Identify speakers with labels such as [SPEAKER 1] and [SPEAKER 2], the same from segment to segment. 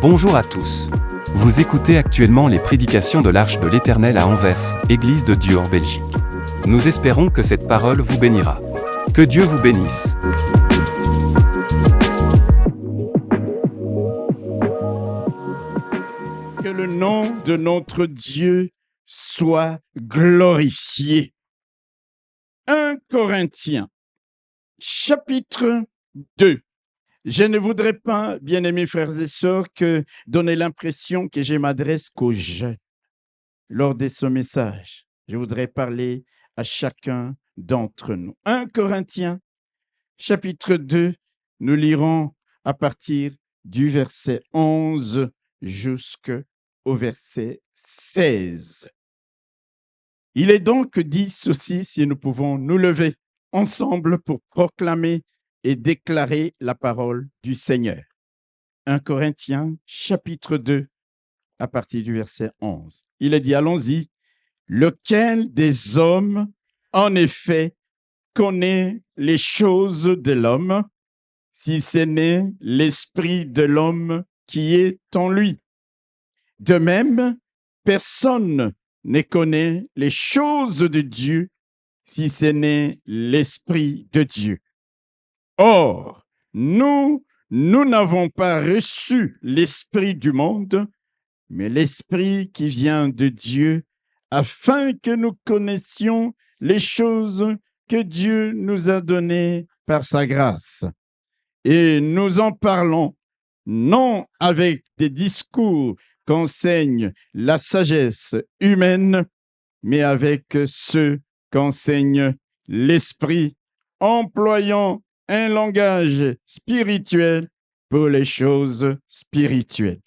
[SPEAKER 1] Bonjour à tous. Vous écoutez actuellement les prédications de l'Arche de l'Éternel à Anvers, Église de Dieu en Belgique. Nous espérons que cette parole vous bénira. Que Dieu vous bénisse.
[SPEAKER 2] Que le nom de notre Dieu soit glorifié. 1 Corinthiens, chapitre 2. Je ne voudrais pas, bien-aimés frères et sœurs, que donner l'impression que je m'adresse qu'aux jeunes. Lors de ce message, je voudrais parler à chacun d'entre nous. 1 Corinthiens, chapitre 2, nous lirons à partir du verset 11 jusqu'au verset 16. Il est donc dit ceci, si nous pouvons nous lever ensemble pour proclamer et déclarer la parole du Seigneur. 1 Corinthiens, chapitre 2, à partir du verset 11. Il est dit, allons-y, lequel des hommes, en effet, connaît les choses de l'homme, si ce n'est l'esprit de l'homme qui est en lui? De même, personne ne connaît les choses de Dieu, si ce n'est l'esprit de Dieu. Or, nous n'avons pas reçu l'esprit du monde, mais l'esprit qui vient de Dieu, afin que nous connaissions les choses que Dieu nous a données par sa grâce. Et nous en parlons non avec des discours qu'enseigne la sagesse humaine, mais avec ceux qu'enseigne l'esprit, employant un langage spirituel pour les choses spirituelles.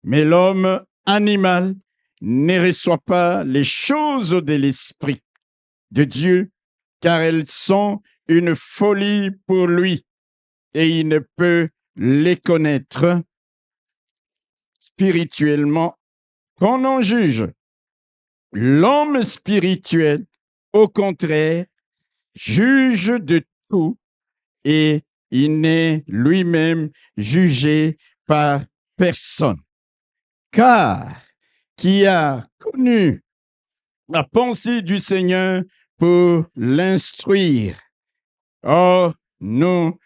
[SPEAKER 2] Mais l'homme animal ne reçoit pas les choses de l'esprit de Dieu, car elles sont une folie pour lui, et il ne peut les connaître spirituellement qu'on en juge. L'homme spirituel, au contraire, juge de tout, et il n'est lui-même jugé par personne. Car qui a connu la pensée du Seigneur pour l'instruire? Or, nous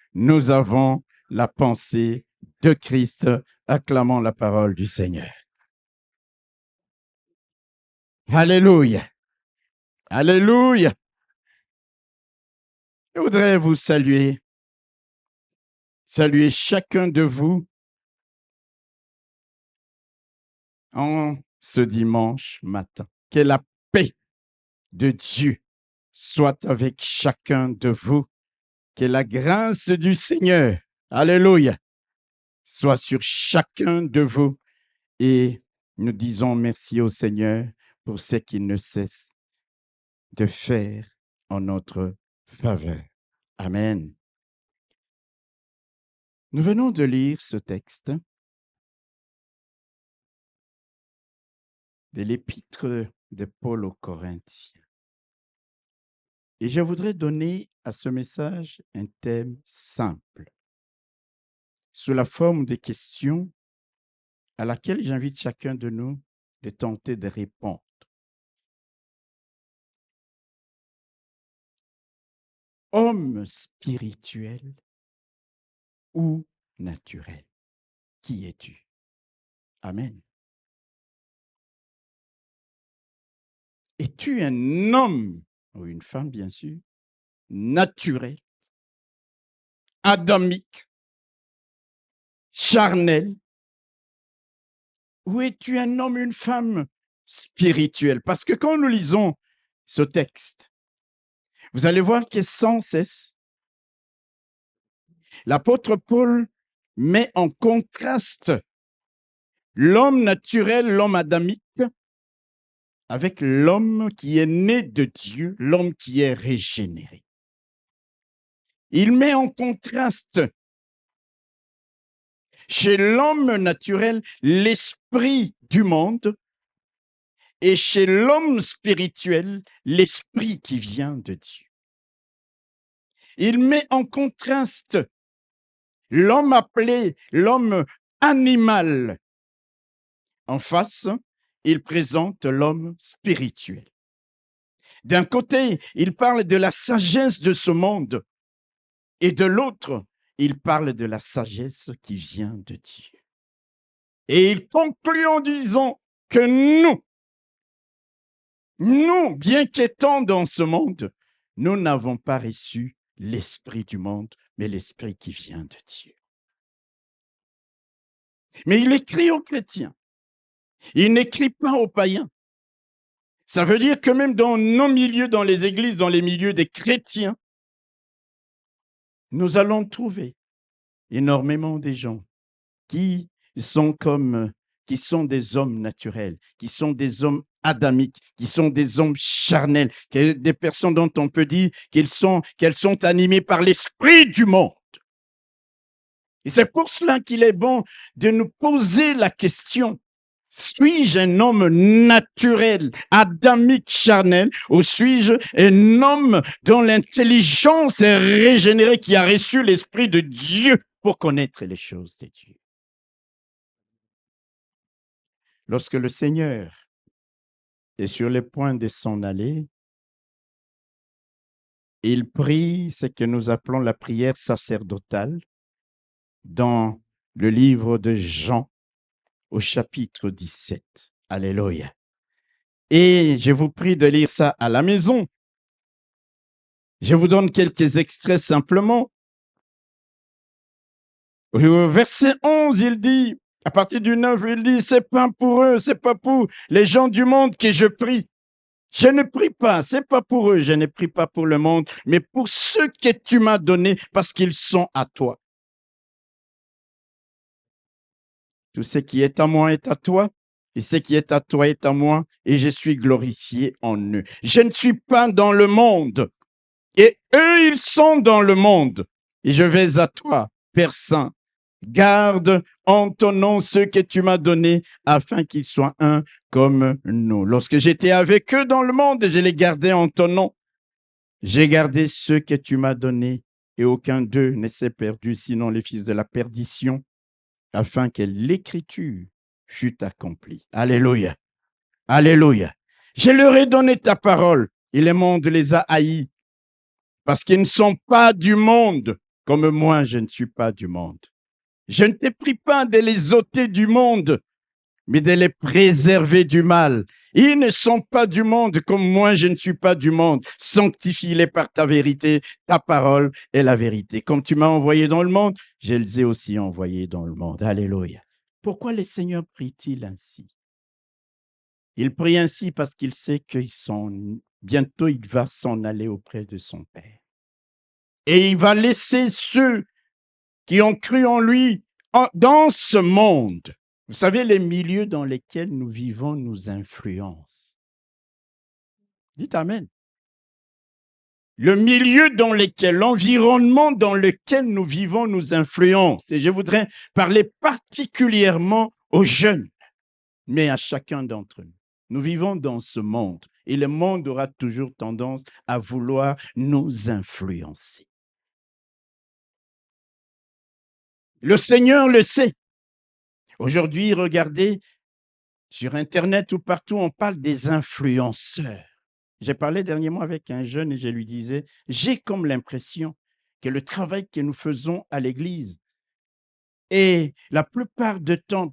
[SPEAKER 2] avons la pensée de Christ. Acclamons la parole du Seigneur. Alléluia. Alléluia. Je voudrais vous saluer chacun de vous en ce dimanche matin. Que la paix de Dieu soit avec chacun de vous. Que la grâce du Seigneur, alléluia, soit sur chacun de vous. Et nous disons merci au Seigneur pour ce qu'il ne cesse de faire en notre faveur. Amen. Nous venons de lire ce texte de l'épître de Paul aux Corinthiens. Et je voudrais donner à ce message un thème simple, sous la forme de questions à laquelle j'invite chacun de nous de tenter de répondre. Homme spirituel ou naturel, qui es-tu? Amen. Es-tu un homme ou une femme, bien sûr, naturel, adamique, charnel, ou es-tu un homme, une femme spirituelle? Parce que quand nous lisons ce texte, vous allez voir que sans cesse, l'apôtre Paul met en contraste l'homme naturel, l'homme adamique, avec l'homme qui est né de Dieu, l'homme qui est régénéré. Il met en contraste chez l'homme naturel l'esprit du monde et chez l'homme spirituel l'esprit qui vient de Dieu. Il met en contraste l'homme appelé, l'homme animal. En face, il présente l'homme spirituel. D'un côté, il parle de la sagesse de ce monde et de l'autre, il parle de la sagesse qui vient de Dieu. Et il conclut en disant que nous, bien qu'étant dans ce monde, nous n'avons pas reçu l'esprit du monde, mais l'esprit qui vient de Dieu. Mais il écrit aux chrétiens. Il n'écrit pas aux païens. Ça veut dire que même dans nos milieux, dans les églises, dans les milieux des chrétiens, nous allons trouver énormément de gens qui sont des hommes naturels, qui sont des hommes adamiques, qui sont des hommes charnels, des personnes dont on peut dire qu'elles sont animées par l'esprit du monde. Et c'est pour cela qu'il est bon de nous poser la question: suis-je un homme naturel, adamique, charnel, ou suis-je un homme dont l'intelligence est régénérée, qui a reçu l'Esprit de Dieu pour connaître les choses de Dieu? Lorsque le Seigneur est sur le point de s'en aller, il prie ce que nous appelons la prière sacerdotale dans le livre de Jean au chapitre 17. Alléluia. Et je vous prie de lire ça à la maison. Je vous donne quelques extraits simplement. Au verset 11, il dit, à partir du 9, il dit: c'est pas pour eux, c'est pas pour les gens du monde que je prie. Je ne prie pas, c'est pas pour eux, je ne prie pas pour le monde, mais pour ceux que tu m'as donnés, parce qu'ils sont à toi. Tout ce qui est à moi est à toi, et ce qui est à toi est à moi, et je suis glorifié en eux. Je ne suis pas dans le monde, et eux, ils sont dans le monde, et je vais à toi, Père Saint. Garde en ton nom ceux que tu m'as donnés, afin qu'ils soient un comme nous. Lorsque j'étais avec eux dans le monde, je les gardais en ton nom. J'ai gardé ceux que tu m'as donnés, et aucun d'eux ne s'est perdu, sinon les fils de la perdition, afin que l'écriture fût accomplie. Alléluia. Alléluia. Je leur ai donné ta parole, et le monde les a haïs, parce qu'ils ne sont pas du monde, comme moi je ne suis pas du monde. Je ne t'ai pris pas de les ôter du monde, mais de les préserver du mal. Ils ne sont pas du monde, comme moi je ne suis pas du monde. Sanctifie-les par ta vérité, ta parole est la vérité. Comme tu m'as envoyé dans le monde, je les ai aussi envoyés dans le monde. Alléluia. Pourquoi le Seigneur prie-t-il ainsi? Il prie ainsi parce qu'il sait bientôt il va s'en aller auprès de son Père. Et il va laisser ceux qui ont cru en lui dans ce monde. Vous savez, les milieux dans lesquels nous vivons nous influencent. Dites Amen. Le milieu dans lequel, l'environnement dans lequel nous vivons nous influence. Et je voudrais parler particulièrement aux jeunes, mais à chacun d'entre nous. Nous vivons dans ce monde et le monde aura toujours tendance à vouloir nous influencer. Le Seigneur le sait. Aujourd'hui, regardez, sur Internet ou partout, on parle des influenceurs. J'ai parlé dernièrement avec un jeune et je lui disais, j'ai comme l'impression que le travail que nous faisons à l'église est la plupart du temps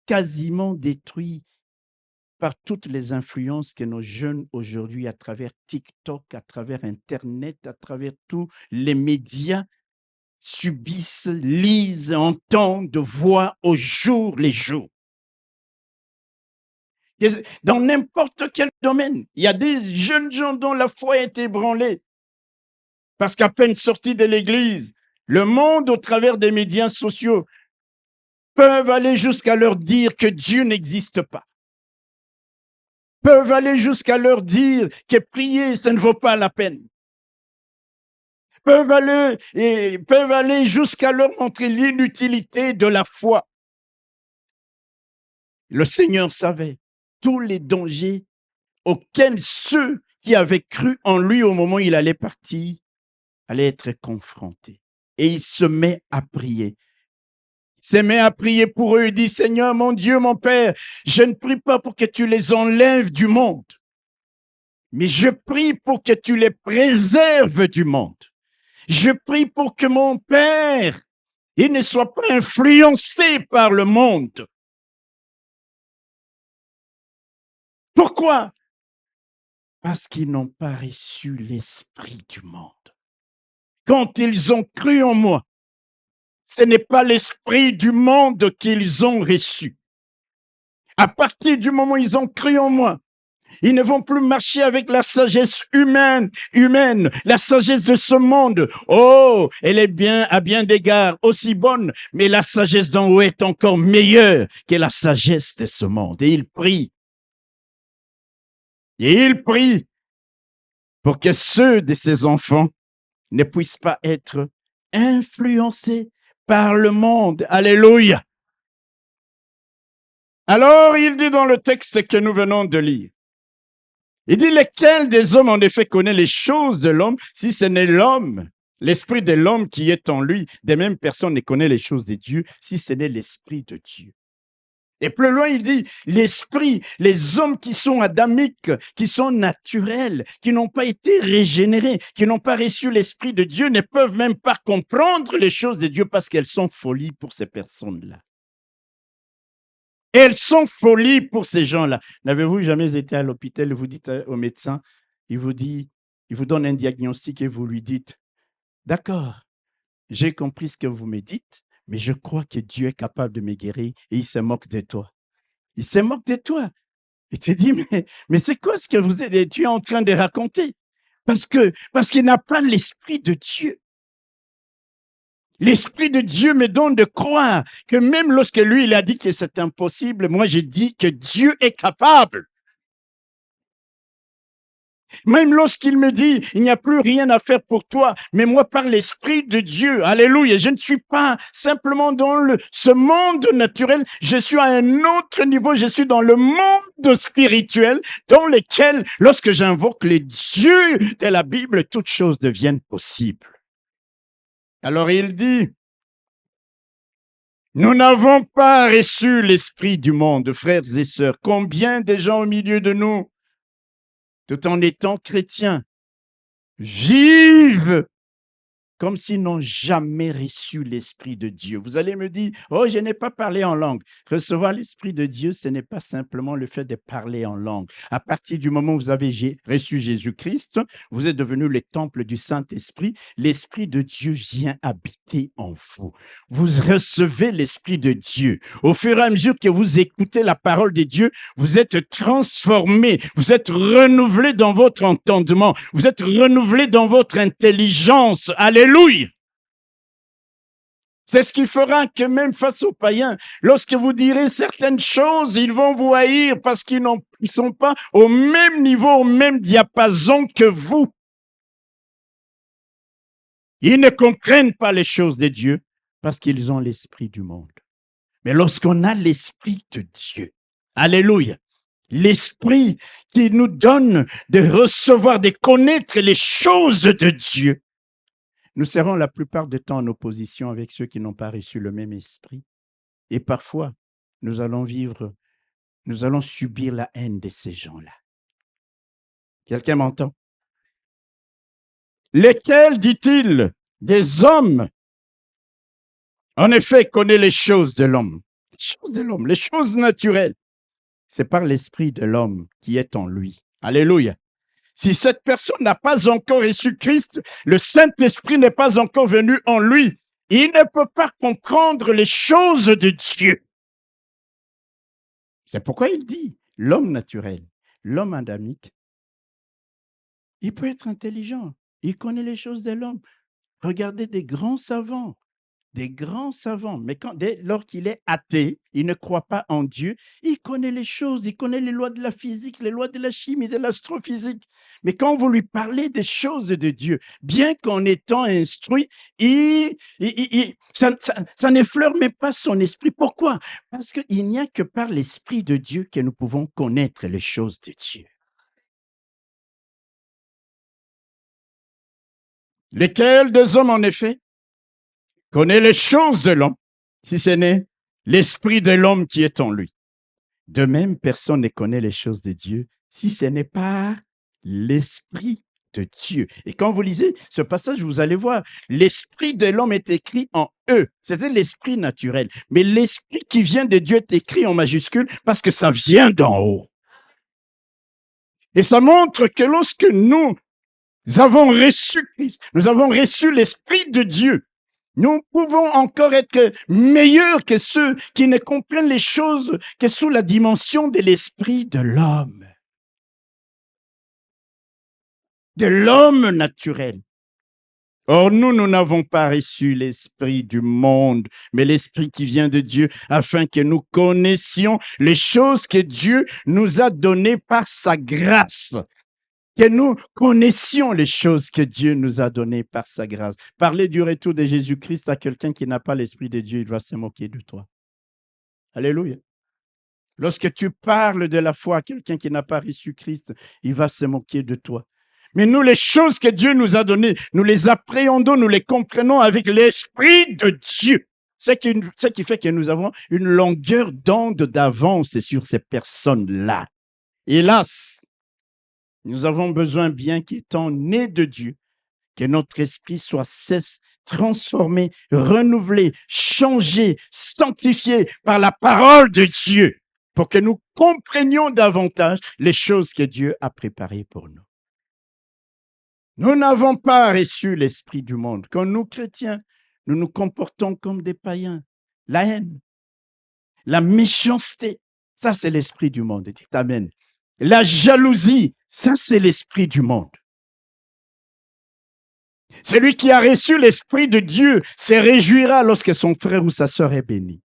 [SPEAKER 2] quasiment détruit par toutes les influences que nos jeunes aujourd'hui, à travers TikTok, à travers Internet, à travers tous les médias, subissent, lisent, entendent, voient au jour les jours. Dans n'importe quel domaine, il y a des jeunes gens dont la foi est ébranlée. Parce qu'à peine sortis de l'église, le monde, au travers des médias sociaux, peuvent aller jusqu'à leur dire que Dieu n'existe pas. Peuvent aller jusqu'à leur dire que prier, ça ne vaut pas la peine. Peuvent aller jusqu'à leur montrer l'inutilité de la foi. Le Seigneur savait tous les dangers auxquels ceux qui avaient cru en lui au moment où il allait partir allaient être confrontés. Et il se met à prier. s'est mis à prier pour eux. Il dit, Seigneur, mon Dieu, mon Père, je ne prie pas pour que tu les enlèves du monde, mais je prie pour que tu les préserves du monde. Je prie pour que mon Père, il ne soit pas influencé par le monde. Pourquoi? Parce qu'ils n'ont pas reçu l'esprit du monde. Quand ils ont cru en moi, ce n'est pas l'esprit du monde qu'ils ont reçu. À partir du moment où ils ont cru en moi, ils ne vont plus marcher avec la sagesse humaine, la sagesse de ce monde. Oh, elle est bien, à bien d'égards, aussi bonne, mais la sagesse d'en haut est encore meilleure que la sagesse de ce monde. Et il prie. Et il prie pour que ceux de ses enfants ne puissent pas être influencés par le monde. Alléluia. Alors, il dit dans le texte que nous venons de lire, il dit, lequel des hommes en effet connaît les choses de l'homme, si ce n'est l'homme, l'esprit de l'homme qui est en lui, de même personne ne connaît les choses de Dieu, si ce n'est l'esprit de Dieu. Et plus loin, il dit, l'esprit, les hommes qui sont adamiques, qui sont naturels, qui n'ont pas été régénérés, qui n'ont pas reçu l'esprit de Dieu, ne peuvent même pas comprendre les choses de Dieu parce qu'elles sont folies pour ces personnes-là. Elles sont folies pour ces gens-là. N'avez-vous jamais été à l'hôpital et vous dites au médecin, il vous donne un diagnostic et vous lui dites, d'accord, j'ai compris ce que vous me dites, mais je crois que Dieu est capable de me guérir et il se moque de toi. Il se moque de toi. Il te dit, mais c'est quoi ce que tu es en train de raconter? Parce qu'il n'a pas l'esprit de Dieu. L'Esprit de Dieu me donne de croire que même lorsque lui, il a dit que c'est impossible, moi, j'ai dit que Dieu est capable. Même lorsqu'il me dit, il n'y a plus rien à faire pour toi, mais moi, par l'Esprit de Dieu, alléluia, je ne suis pas simplement dans ce monde naturel, je suis à un autre niveau, je suis dans le monde spirituel, dans lequel, lorsque j'invoque les dieux de la Bible, toutes choses deviennent possibles. Alors il dit, nous n'avons pas reçu l'esprit du monde, frères et sœurs. Combien de gens au milieu de nous, tout en étant chrétiens, vivent comme s'ils n'ont jamais reçu l'Esprit de Dieu. Vous allez me dire, oh, je n'ai pas parlé en langue. Recevoir l'Esprit de Dieu, ce n'est pas simplement le fait de parler en langue. À partir du moment où vous avez reçu Jésus-Christ, vous êtes devenu le temple du Saint-Esprit. L'Esprit de Dieu vient habiter en vous. Vous recevez l'Esprit de Dieu. Au fur et à mesure que vous écoutez la parole de Dieu, vous êtes transformé, vous êtes renouvelé dans votre entendement, vous êtes renouvelé dans votre intelligence. Alléluia. C'est ce qui fera que même face aux païens, lorsque vous direz certaines choses, ils vont vous haïr parce qu'ils ne sont pas au même niveau, au même diapason que vous. Ils ne comprennent pas les choses de Dieu parce qu'ils ont l'esprit du monde. Mais lorsqu'on a l'esprit de Dieu, alléluia, l'esprit qui nous donne de recevoir, de connaître les choses de Dieu, nous serons la plupart du temps en opposition avec ceux qui n'ont pas reçu le même esprit. Et parfois, nous allons subir la haine de ces gens-là. Quelqu'un m'entend? Lesquels, dit-il, des hommes, en effet, connaissent les choses de l'homme. Les choses de l'homme, les choses naturelles. C'est par l'esprit de l'homme qui est en lui. Alléluia. Si cette personne n'a pas encore reçu Christ, le Saint-Esprit n'est pas encore venu en lui, il ne peut pas comprendre les choses de Dieu. C'est pourquoi il dit, l'homme naturel, l'homme adamique, il peut être intelligent, il connaît les choses de l'homme. Regardez des grands savants, mais lors qu'il est athée, il ne croit pas en Dieu, il connaît les choses, il connaît les lois de la physique, les lois de la chimie, de l'astrophysique. Mais quand vous lui parlez des choses de Dieu, bien qu'en étant instruit, ça n'effleure même pas son esprit. Pourquoi? Parce qu'il n'y a que par l'Esprit de Dieu que nous pouvons connaître les choses de Dieu. Lesquels des hommes, en effet, connaît les choses de l'homme, si ce n'est l'esprit de l'homme qui est en lui. De même, personne ne connaît les choses de Dieu si ce n'est pas l'esprit de Dieu. Et quand vous lisez ce passage, vous allez voir, l'esprit de l'homme est écrit en E. C'était l'esprit naturel. Mais l'esprit qui vient de Dieu est écrit en majuscule parce que ça vient d'en haut. Et ça montre que lorsque nous avons reçu Christ, nous avons reçu l'esprit de Dieu, nous pouvons encore être meilleurs que ceux qui ne comprennent les choses que sous la dimension de l'esprit de l'homme naturel. Or, nous n'avons pas reçu l'esprit du monde, mais l'esprit qui vient de Dieu, afin que nous connaissions les choses que Dieu nous a données par sa grâce. Que nous connaissions les choses que Dieu nous a données par sa grâce. Parler du retour de Jésus-Christ à quelqu'un qui n'a pas l'esprit de Dieu, il va se moquer de toi. Alléluia. Lorsque tu parles de la foi à quelqu'un qui n'a pas reçu Christ, il va se moquer de toi. Mais nous, les choses que Dieu nous a données, nous les appréhendons, nous les comprenons avec l'esprit de Dieu. Ce qui fait que nous avons une longueur d'onde d'avance sur ces personnes-là. Hélas, nous avons besoin, bien qu'étant nés de Dieu, que notre esprit soit transformé, renouvelé, changé, sanctifié par la parole de Dieu, pour que nous comprenions davantage les choses que Dieu a préparées pour nous. Nous n'avons pas reçu l'esprit du monde. Quand nous, chrétiens, nous nous comportons comme des païens. La haine, la méchanceté, ça c'est l'esprit du monde. Dites amen. La jalousie, ça c'est l'esprit du monde. Celui qui a reçu l'esprit de Dieu se réjouira lorsque son frère ou sa sœur est béni.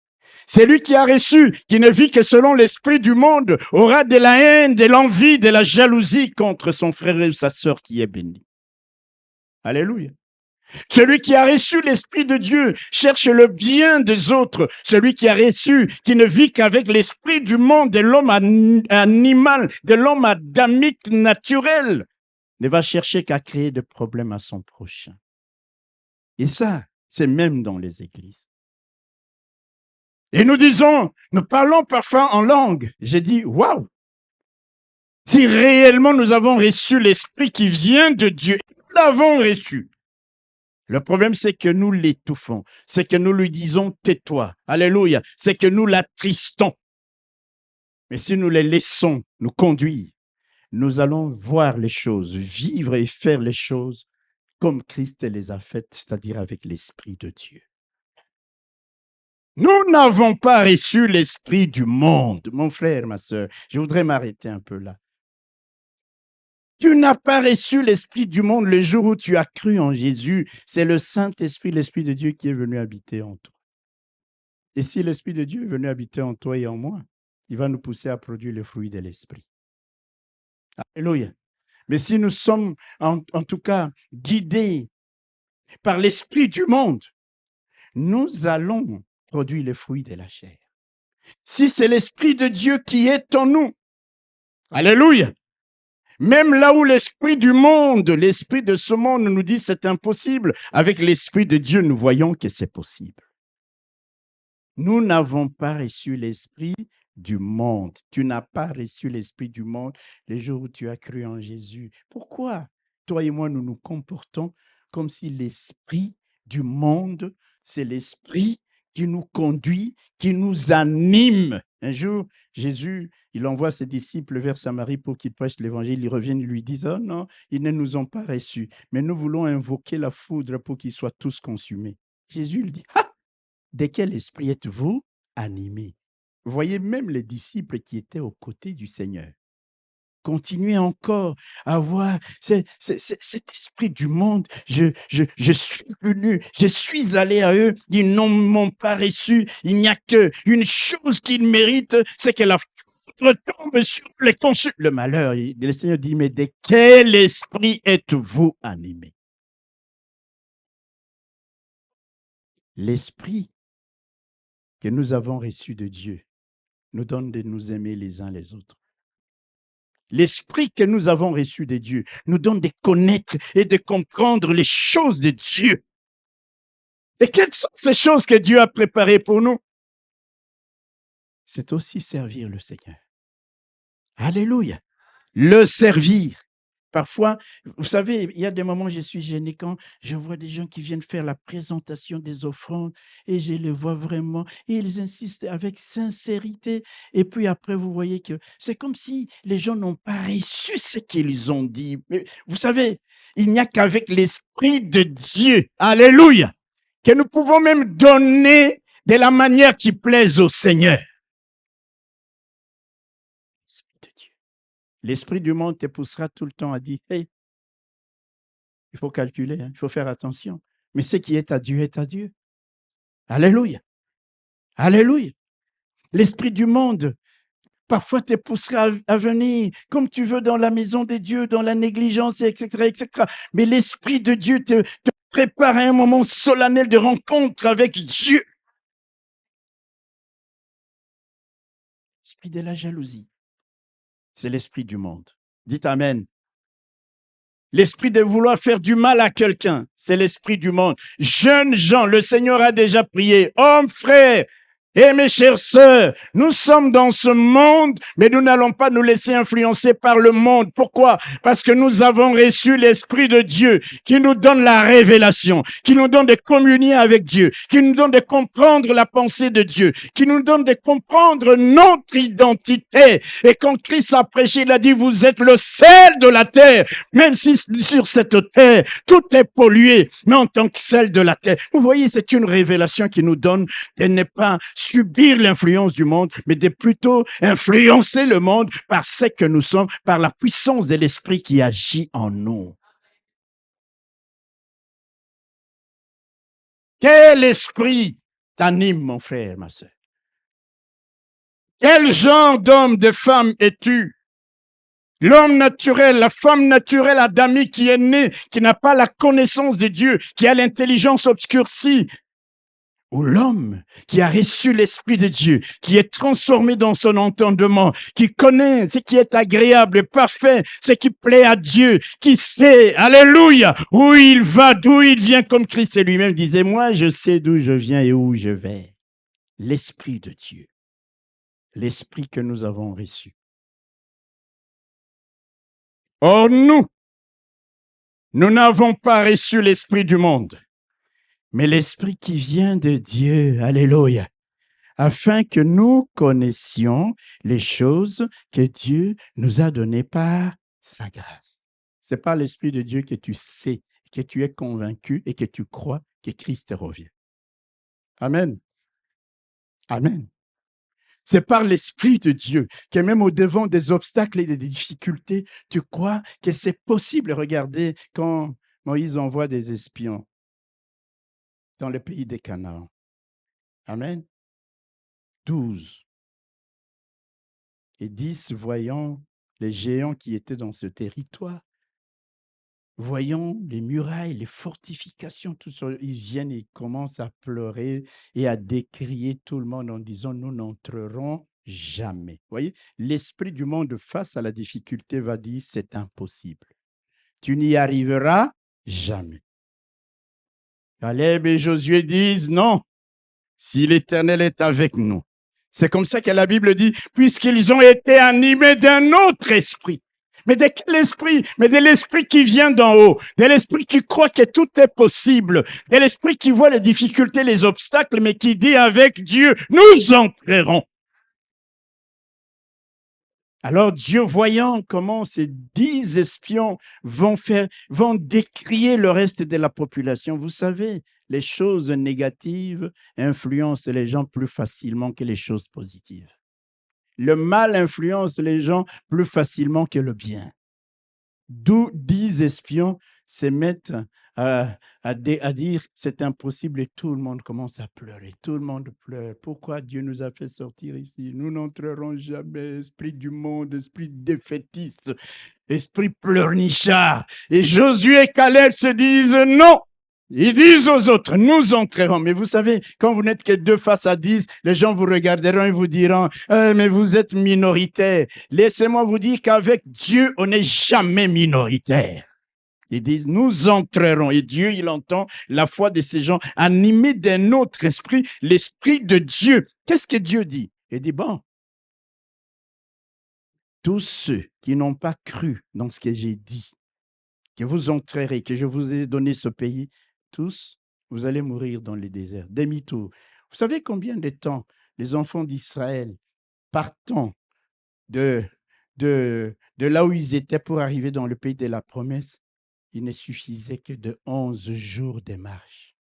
[SPEAKER 2] Celui qui a reçu, qui ne vit que selon l'esprit du monde, aura de la haine, de l'envie, de la jalousie contre son frère ou sa sœur qui est béni. Alléluia. Celui qui a reçu l'esprit de Dieu cherche le bien des autres. Celui qui a reçu, qui ne vit qu'avec l'esprit du monde, de l'homme animal, de l'homme adamique naturel, ne va chercher qu'à créer des problèmes à son prochain. Et ça, c'est même dans les églises. Et nous disons, nous parlons parfois en langue. J'ai dit, waouh! Si réellement nous avons reçu l'esprit qui vient de Dieu, nous l'avons reçu. Le problème, c'est que nous l'étouffons. C'est que nous lui disons, tais-toi. Alléluia. C'est que nous l'attristons. Mais si nous les laissons nous conduire, nous allons voir les choses, vivre et faire les choses comme Christ les a faites, c'est-à-dire avec l'Esprit de Dieu. Nous n'avons pas reçu l'esprit du monde. Mon frère, ma soeur, je voudrais m'arrêter un peu là. Tu n'as pas reçu l'esprit du monde le jour où tu as cru en Jésus. C'est le Saint-Esprit, l'Esprit de Dieu qui est venu habiter en toi. Et si l'Esprit de Dieu est venu habiter en toi et en moi, il va nous pousser à produire le fruit de l'Esprit. Alléluia. Mais si nous sommes en tout cas guidés par l'Esprit du monde, nous allons produire le fruit de la chair. Si c'est l'Esprit de Dieu qui est en nous, alléluia. Même là où l'esprit du monde, l'esprit de ce monde nous dit c'est impossible, avec l'Esprit de Dieu, nous voyons que c'est possible. Nous n'avons pas reçu l'esprit du monde. Tu n'as pas reçu l'esprit du monde les jours où tu as cru en Jésus. Pourquoi toi et moi, nous nous comportons comme si l'esprit du monde, c'est l'esprit qui nous conduit, qui nous anime. Un jour, Jésus, il envoie ses disciples vers Samarie pour qu'ils prêchent l'évangile. Ils reviennent, ils lui disent, oh non, ils ne nous ont pas reçus, mais nous voulons invoquer la foudre pour qu'ils soient tous consumés. Jésus, il dit, ah, de quel esprit êtes-vous animés? Voyez même les disciples qui étaient aux côtés du Seigneur. Continuez encore à avoir cet esprit du monde. Je suis venu, je suis allé à eux, ils ne m'ont pas reçu. Il n'y a qu'une chose qu'ils méritent, c'est que la foudre tombe sur les conçus. Le malheur, le Seigneur dit, mais de quel esprit êtes-vous animés? L'esprit que nous avons reçu de Dieu nous donne de nous aimer les uns les autres. L'esprit que nous avons reçu de Dieu nous donne de connaître et de comprendre les choses de Dieu. Et quelles sont ces choses que Dieu a préparées pour nous? C'est aussi servir le Seigneur. Alléluia. Le servir. Parfois, vous savez, il y a des moments où je suis gêné quand je vois des gens qui viennent faire la présentation des offrandes et je les vois vraiment et ils insistent avec sincérité. Et puis après, vous voyez que c'est comme si les gens n'ont pas reçu ce qu'ils ont dit. Mais vous savez, il n'y a qu'avec l'Esprit de Dieu, alléluia, que nous pouvons même donner de la manière qui plaise au Seigneur. L'esprit du monde te poussera tout le temps à dire, hey, il faut calculer, hein, il faut faire attention. Mais ce qui est à Dieu est à Dieu. Alléluia. Alléluia. L'esprit du monde, parfois te poussera à venir comme tu veux dans la maison de Dieu, dans la négligence, etc., etc. Mais l'esprit de Dieu te prépare à un moment solennel de rencontre avec Dieu. L'esprit de la jalousie, c'est l'esprit du monde. Dites Amen. L'esprit de vouloir faire du mal à quelqu'un, c'est l'esprit du monde. Jeunes gens, le Seigneur a déjà prié. Hommes, frères, et mes chères sœurs, nous sommes dans ce monde, mais nous n'allons pas nous laisser influencer par le monde. Pourquoi? Parce que nous avons reçu l'Esprit de Dieu qui nous donne la révélation, qui nous donne de communier avec Dieu, qui nous donne de comprendre la pensée de Dieu, qui nous donne de comprendre notre identité. Et quand Christ a prêché, il a dit, vous êtes le sel de la terre, même si sur cette terre, tout est pollué, mais en tant que sel de la terre. Vous voyez, c'est une révélation qui nous donne de ne pas subir l'influence du monde, mais de plutôt influencer le monde par ce que nous sommes, par la puissance de l'Esprit qui agit en nous. Quel esprit t'anime, mon frère, ma sœur? Quel genre d'homme, de femme es-tu? L'homme naturel, la femme naturelle adamique qui est née, qui n'a pas la connaissance de Dieu, qui a l'intelligence obscurcie, ou l'homme qui a reçu l'Esprit de Dieu, qui est transformé dans son entendement, qui connaît ce qui est agréable et parfait, ce qui plaît à Dieu, qui sait, alléluia, où il va, d'où il vient, comme Christ lui-même disait, moi je sais d'où je viens et où je vais. L'Esprit de Dieu, l'Esprit que nous avons reçu. Or nous n'avons pas reçu l'Esprit du monde, mais l'Esprit qui vient de Dieu, alléluia, afin que nous connaissions les choses que Dieu nous a données par sa grâce. C'est par l'Esprit de Dieu que tu sais, que tu es convaincu et que tu crois que Christ revient. Amen. Amen. C'est par l'Esprit de Dieu que même au-devant des obstacles et des difficultés, tu crois que c'est possible. Regardez quand Moïse envoie des espions dans le pays des Canaan. Amen. 12 et 10, voyant les géants qui étaient dans ce territoire, voyant les murailles, les fortifications, tout ça, ils viennent et ils commencent à pleurer et à décrier tout le monde en disant, nous n'entrerons jamais. Vous voyez, l'esprit du monde face à la difficulté va dire, c'est impossible. Tu n'y arriveras jamais. Caleb et Josué disent, non, si l'Éternel est avec nous. C'est comme ça que la Bible dit, puisqu'ils ont été animés d'un autre esprit. Mais de quel esprit? Mais de l'esprit qui vient d'en haut, de l'esprit qui croit que tout est possible, de l'esprit qui voit les difficultés, les obstacles, mais qui dit avec Dieu, nous entrerons. Alors Dieu, voyant comment ces 10 espions vont décrier le reste de la population, vous savez, les choses négatives influencent les gens plus facilement que les choses positives. Le mal influence les gens plus facilement que le bien. D'où 10 espions se mettent à dire c'est impossible et tout le monde commence à pleurer. Tout le monde pleure. Pourquoi Dieu nous a fait sortir ici? Nous n'entrerons jamais. Esprit du monde, esprit défaitiste, esprit pleurnichard. Et Josué et Caleb se disent non. Ils disent aux autres, nous entrerons. Mais vous savez, quand vous n'êtes que 2 face à 10, les gens vous regarderont et vous diront, mais vous êtes minoritaire. Laissez-moi vous dire qu'avec Dieu, on n'est jamais minoritaire. Ils disent, nous entrerons. Et Dieu, il entend la foi de ces gens animés d'un autre esprit, l'esprit de Dieu. Qu'est-ce que Dieu dit? Il dit, bon, tous ceux qui n'ont pas cru dans ce que j'ai dit, que vous entrerez, que je vous ai donné ce pays, tous, vous allez mourir dans le désert. Demi-tour. Vous savez combien de temps les enfants d'Israël, partant de là où ils étaient pour arriver dans le pays de la promesse, il ne suffisait que de 11 jours de marche.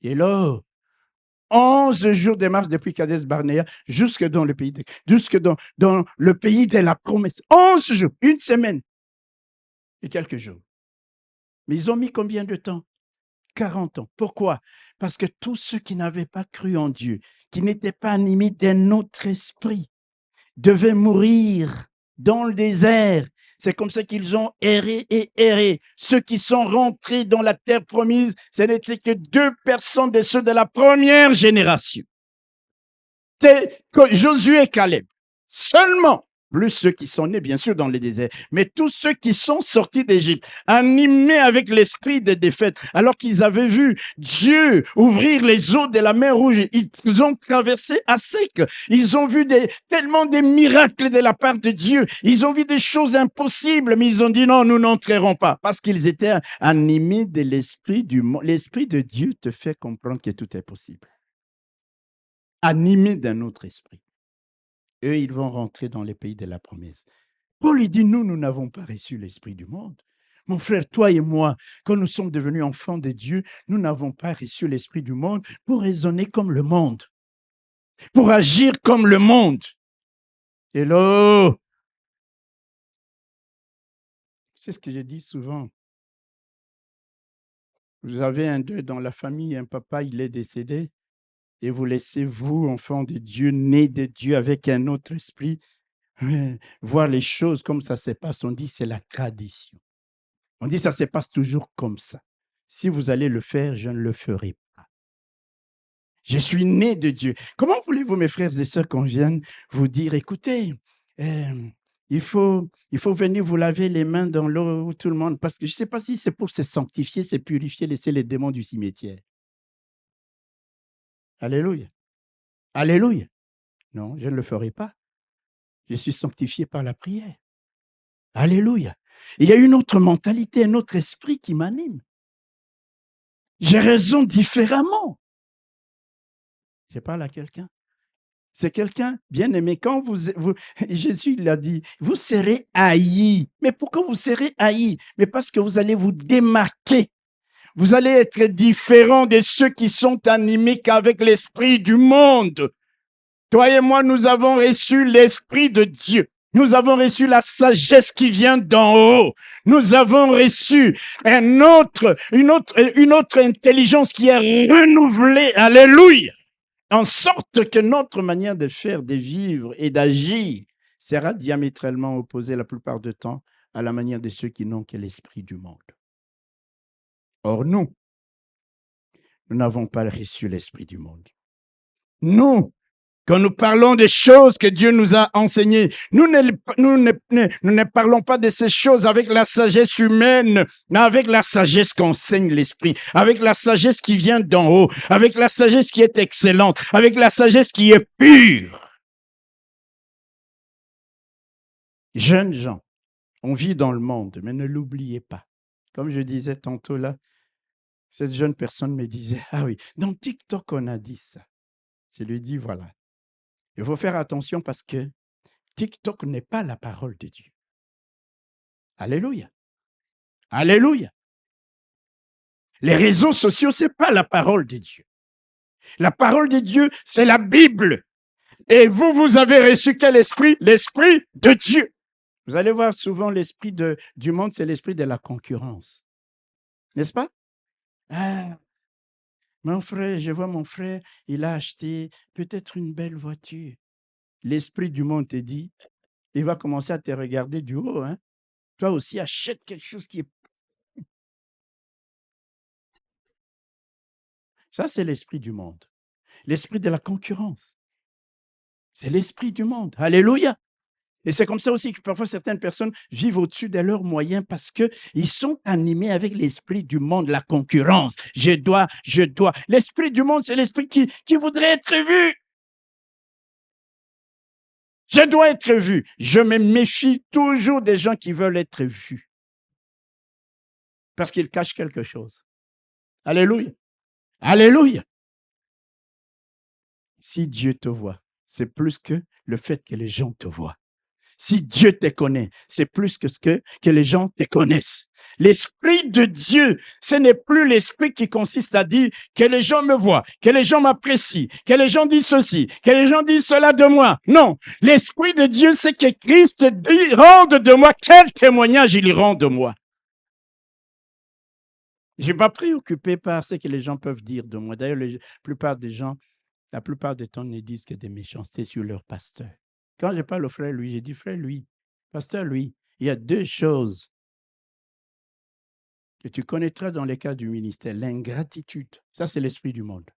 [SPEAKER 2] Et là, 11 jours de marche depuis Kadesh Barnea jusque dans le pays dans le pays de la promesse. 11 jours, une semaine et quelques jours. Mais ils ont mis combien de temps? 40 ans. Pourquoi? Parce que tous ceux qui n'avaient pas cru en Dieu, qui n'étaient pas animés d'un autre esprit, devaient mourir dans le désert. C'est comme ça qu'ils ont erré et erré. Ceux qui sont rentrés dans la terre promise, ce n'étaient que 2 personnes de ceux de la première génération. C'est Josué et Caleb. Seulement, plus ceux qui sont nés, bien sûr, dans le désert, mais tous ceux qui sont sortis d'Égypte, animés avec l'esprit de défaite, alors qu'ils avaient vu Dieu ouvrir les eaux de la mer Rouge, ils ont traversé à sec, ils ont vu tellement de miracles de la part de Dieu, ils ont vu des choses impossibles, mais ils ont dit non, nous n'entrerons pas, parce qu'ils étaient animés de l'esprit du monde. L'esprit de Dieu te fait comprendre que tout est possible. Animés d'un autre esprit. Eux, ils vont rentrer dans les pays de la promesse. Paul lui dit, nous n'avons pas reçu l'esprit du monde. Mon frère, toi et moi, quand nous sommes devenus enfants de Dieu, nous n'avons pas reçu l'esprit du monde pour raisonner comme le monde, pour agir comme le monde. Hello! C'est ce que je dis souvent. Vous avez un deuil dans la famille, un papa, il est décédé, et vous laissez, vous, enfants de Dieu, nés de Dieu avec un autre esprit, voir les choses comme ça se passe. On dit c'est la tradition. On dit ça se passe toujours comme ça. Si vous allez le faire, je ne le ferai pas. Je suis né de Dieu. Comment voulez-vous, mes frères et sœurs, qu'on vienne vous dire, écoutez, il faut venir vous laver les mains dans l'eau, tout le monde, parce que je ne sais pas si c'est pour se sanctifier, se purifier, laisser les démons du cimetière. Alléluia. Alléluia. Non, je ne le ferai pas. Je suis sanctifié par la prière. Alléluia. Il y a une autre mentalité, un autre esprit qui m'anime. J'ai raison différemment. Je parle à quelqu'un. C'est quelqu'un bien aimé. Quand Jésus l'a dit, vous serez haïs. Mais pourquoi vous serez haïs? Mais parce que vous allez vous démarquer. Vous allez être différent de ceux qui sont animés qu'avec l'esprit du monde. Toi et moi, nous avons reçu l'esprit de Dieu. Nous avons reçu la sagesse qui vient d'en haut. Nous avons reçu une autre intelligence qui est renouvelée. Alléluia. En sorte que notre manière de faire, de vivre et d'agir sera diamétralement opposée la plupart du temps à la manière de ceux qui n'ont que l'esprit du monde. Or, nous n'avons pas reçu l'esprit du monde. Nous, quand nous parlons des choses que Dieu nous a enseignées, nous ne parlons pas de ces choses avec la sagesse humaine, mais avec la sagesse qu'enseigne l'Esprit, avec la sagesse qui vient d'en haut, avec la sagesse qui est excellente, avec la sagesse qui est pure. Jeunes gens, on vit dans le monde, mais ne l'oubliez pas. Comme je disais tantôt là, cette jeune personne me disait, ah oui, dans TikTok, on a dit ça. Je lui dis, voilà. Il faut faire attention parce que TikTok n'est pas la parole de Dieu. Alléluia. Alléluia. Les réseaux sociaux, ce n'est pas la parole de Dieu. La parole de Dieu, c'est la Bible. Et vous avez reçu quel esprit? L'esprit de Dieu. Vous allez voir souvent l'esprit du monde, c'est l'esprit de la concurrence. N'est-ce pas? Ah, mon frère, je vois mon frère, il a acheté peut-être une belle voiture. L'esprit du monde te dit, il va commencer à te regarder du haut. Hein? Toi aussi, achète quelque chose qui est... Ça, c'est l'esprit du monde. L'esprit de la concurrence. C'est l'esprit du monde. Alléluia. Et c'est comme ça aussi que parfois certaines personnes vivent au-dessus de leurs moyens parce qu'ils sont animés avec l'esprit du monde, la concurrence. Je dois. L'esprit du monde, c'est l'esprit qui voudrait être vu. Je dois être vu. Je me méfie toujours des gens qui veulent être vus. Parce qu'ils cachent quelque chose. Alléluia. Alléluia. Si Dieu te voit, c'est plus que le fait que les gens te voient. Si Dieu te connaît, c'est plus que que les gens te connaissent. L'esprit de Dieu, ce n'est plus l'esprit qui consiste à dire que les gens me voient, que les gens m'apprécient, que les gens disent ceci, que les gens disent cela de moi. Non, l'esprit de Dieu, c'est que Christ dit, rende de moi quel témoignage il rend de moi. Je ne suis pas préoccupé par ce que les gens peuvent dire de moi. D'ailleurs, la plupart des gens, la plupart du temps, ne disent que des méchancetés sur leur pasteur. Quand je parle au frère Louis, j'ai dit, frère Louis, pasteur Louis, il y a deux choses que tu connaîtras dans les cas du ministère. L'ingratitude, ça c'est l'esprit du monde.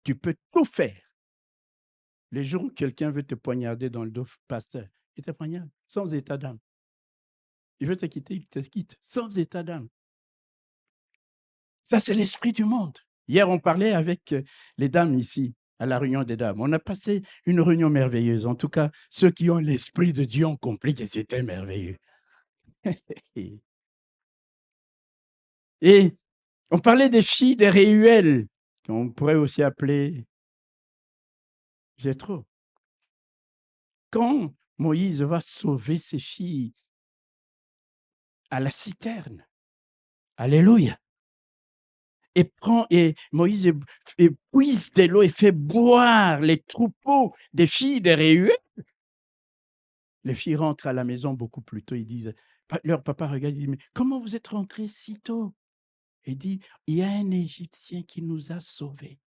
[SPEAKER 2] Tu peux tout faire. Les jours où quelqu'un veut te poignarder dans le dos, pasteur, il te poignarde sans état d'âme. Il veut te quitter, il te quitte sans état d'âme. Ça c'est l'esprit du monde. Hier, on parlait avec les dames ici, à la réunion des dames. On a passé une réunion merveilleuse. En tout cas, ceux qui ont l'esprit de Dieu ont compris que c'était merveilleux. Et on parlait des filles des Réuel, qu'on pourrait aussi appeler Jéthro. Quand Moïse va sauver ses filles à la citerne, alléluia, et Moïse puise de l'eau et fait boire les troupeaux des filles des Réuel. Les filles rentrent à la maison beaucoup plus tôt. Ils disent, leur papa regarde, il dit, mais comment vous êtes rentrés si tôt? Il dit, il y a un Égyptien qui nous a sauvés,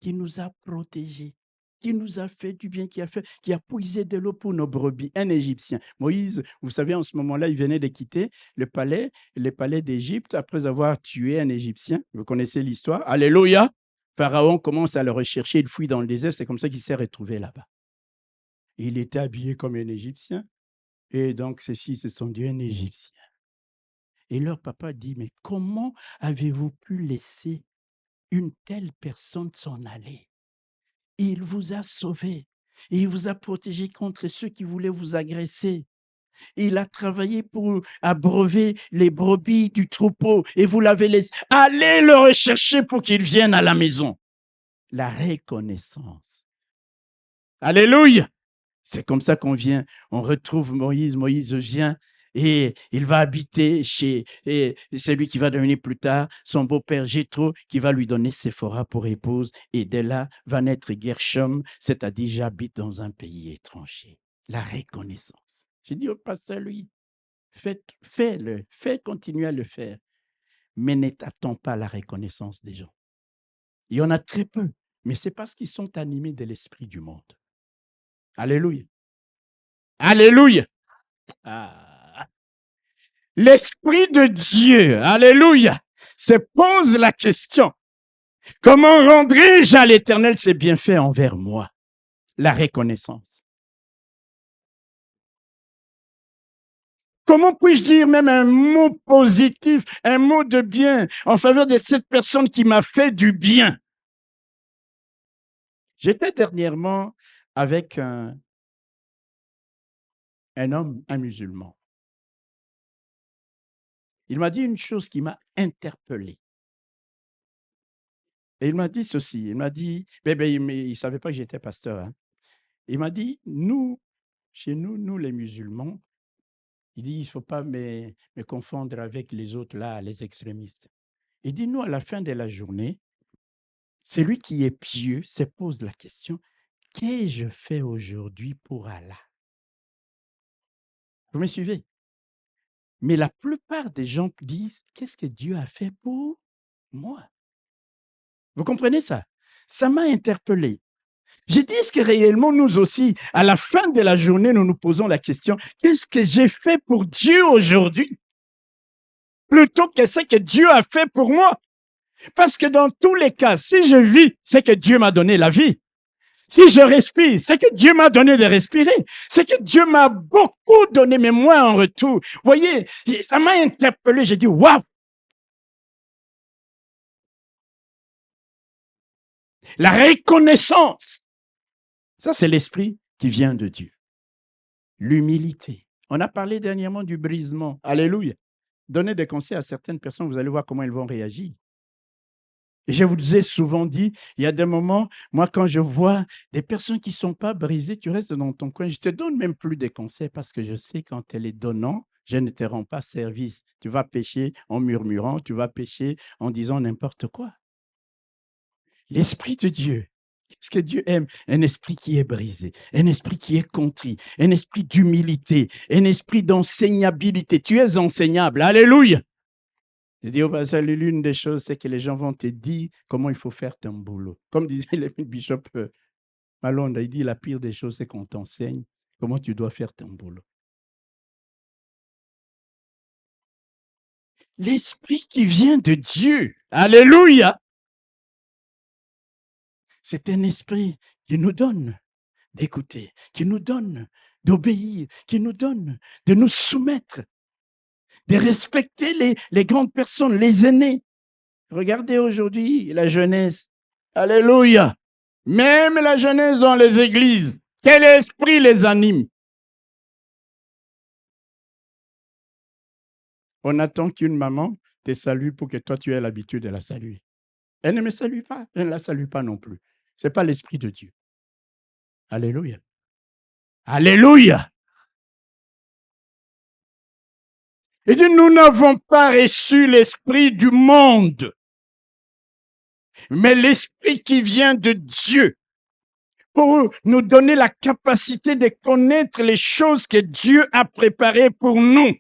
[SPEAKER 2] qui nous a protégés, qui nous a fait du bien, qui a puisé de l'eau pour nos brebis, un Égyptien. Moïse, vous savez, en ce moment-là, il venait de quitter le palais d'Égypte après avoir tué un Égyptien. Vous connaissez l'histoire. Alléluia. Pharaon commence à le rechercher, il fouille dans le désert, c'est comme ça qu'il s'est retrouvé là-bas. Il était habillé comme un Égyptien. Et donc, ces filles se sont dit un Égyptien. Et leur papa dit, mais comment avez-vous pu laisser une telle personne s'en aller? Il vous a sauvé. Il vous a protégé contre ceux qui voulaient vous agresser. Il a travaillé pour abreuver les brebis du troupeau et vous l'avez laissé. Allez le rechercher pour qu'il vienne à la maison. La reconnaissance. Alléluia. C'est comme ça qu'on vient, on retrouve Moïse. Moïse vient et il va habiter chez celui qui va devenir plus tard son beau-père Jéthro, qui va lui donner Séphora pour épouse. Et de là va naître Gershom, c'est-à-dire j'habite dans un pays étranger. La reconnaissance. J'ai dit au pasteur, lui, fais-le, continuer à le faire. Mais ne t'attends pas à la reconnaissance des gens. Il y en a très peu, mais c'est parce qu'ils sont animés de l'esprit du monde. Alléluia. Alléluia. Ah. L'Esprit de Dieu, alléluia, se pose la question, comment rendrai-je à l'Éternel ses bienfaits envers moi? La reconnaissance. Comment puis-je dire même un mot positif, un mot de bien en faveur de cette personne qui m'a fait du bien? J'étais dernièrement avec un homme, un musulman. Il m'a dit une chose qui m'a interpellé. Et il m'a dit ceci, il m'a dit, mais il ne savait pas que j'étais pasteur. Hein. Il m'a dit, chez nous les musulmans, il dit, il ne faut pas me confondre avec les autres là, les extrémistes. Il dit, nous, à la fin de la journée, celui qui est pieux se pose la question, qu'ai-je fait aujourd'hui pour Allah? Vous me suivez? Mais la plupart des gens disent, qu'est-ce que Dieu a fait pour moi? Vous comprenez ça? Ça m'a interpellé. J'ai dit, est-ce que réellement, nous aussi, à la fin de la journée, nous nous posons la question, qu'est-ce que j'ai fait pour Dieu aujourd'hui? Plutôt que ce que Dieu a fait pour moi. Parce que dans tous les cas, si je vis, c'est que Dieu m'a donné la vie. Si je respire, c'est que Dieu m'a donné de respirer. C'est que Dieu m'a beaucoup donné, mais moi en retour. Vous voyez, ça m'a interpellé. J'ai dit, waouh! La reconnaissance. Ça, c'est l'esprit qui vient de Dieu. L'humilité. On a parlé dernièrement du brisement. Alléluia. Donnez des conseils à certaines personnes, vous allez voir comment elles vont réagir. Et je vous ai souvent dit, il y a des moments, moi, quand je vois des personnes qui ne sont pas brisées, tu restes dans ton coin. Je ne te donne même plus des conseils parce que je sais qu'en te les donnant, je ne te rends pas service. Tu vas pécher en murmurant, tu vas pécher en disant n'importe quoi. L'Esprit de Dieu, qu'est-ce que Dieu aime? Un esprit qui est brisé, un esprit qui est contrit, un esprit d'humilité, un esprit d'enseignabilité. Tu es enseignable. Alléluia. Je dis au passage, l'une des choses, c'est que les gens vont te dire comment il faut faire ton boulot. Comme disait le bishop Malonde, il dit la pire des choses, c'est qu'on t'enseigne comment tu dois faire ton boulot. L'esprit qui vient de Dieu, alléluia, c'est un esprit qui nous donne d'écouter, qui nous donne d'obéir, qui nous donne de nous soumettre, de respecter les grandes personnes, les aînés. Regardez aujourd'hui la jeunesse. Alléluia. Même la jeunesse dans les églises. Quel esprit les anime? On attend qu'une maman te salue pour que toi tu aies l'habitude de la saluer. Elle ne me salue pas, je ne la salue pas non plus. Ce n'est pas l'esprit de Dieu. Alléluia. Alléluia. Et dit, nous n'avons pas reçu l'esprit du monde, mais l'esprit qui vient de Dieu, pour nous donner la capacité de connaître les choses que Dieu a préparées pour nous.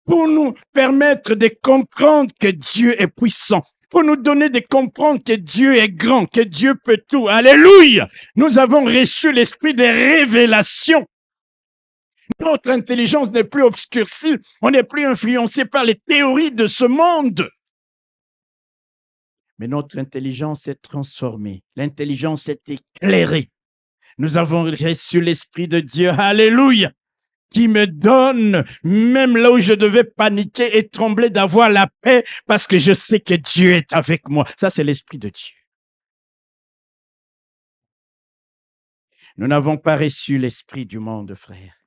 [SPEAKER 2] Pour nous permettre de comprendre que Dieu est puissant, pour nous donner de comprendre que Dieu est grand, que Dieu peut tout. Alléluia! Nous avons reçu l'esprit de révélation. Notre intelligence n'est plus obscurcie, on n'est plus influencé par les théories de ce monde. Mais notre intelligence est transformée, l'intelligence est éclairée. Nous avons reçu l'esprit de Dieu, alléluia, qui me donne, même là où je devais paniquer et trembler, d'avoir la paix parce que je sais que Dieu est avec moi. Ça, c'est l'esprit de Dieu. Nous n'avons pas reçu l'esprit du monde, frère,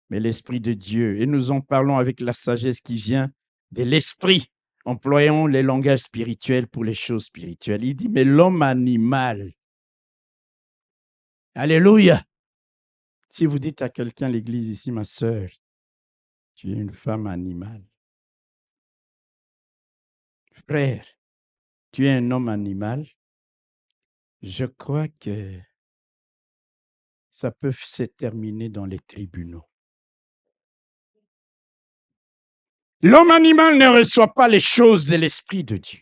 [SPEAKER 2] mais l'esprit de Dieu. Et nous en parlons avec la sagesse qui vient de l'esprit. Employons les langages spirituels pour les choses spirituelles. Il dit, mais l'homme animal. Alléluia. Si vous dites à quelqu'un, l'église ici, ma sœur, tu es une femme animale. Frère, tu es un homme animal. Je crois que ça peut se terminer dans les tribunaux. L'homme animal ne reçoit pas les choses de l'Esprit de Dieu.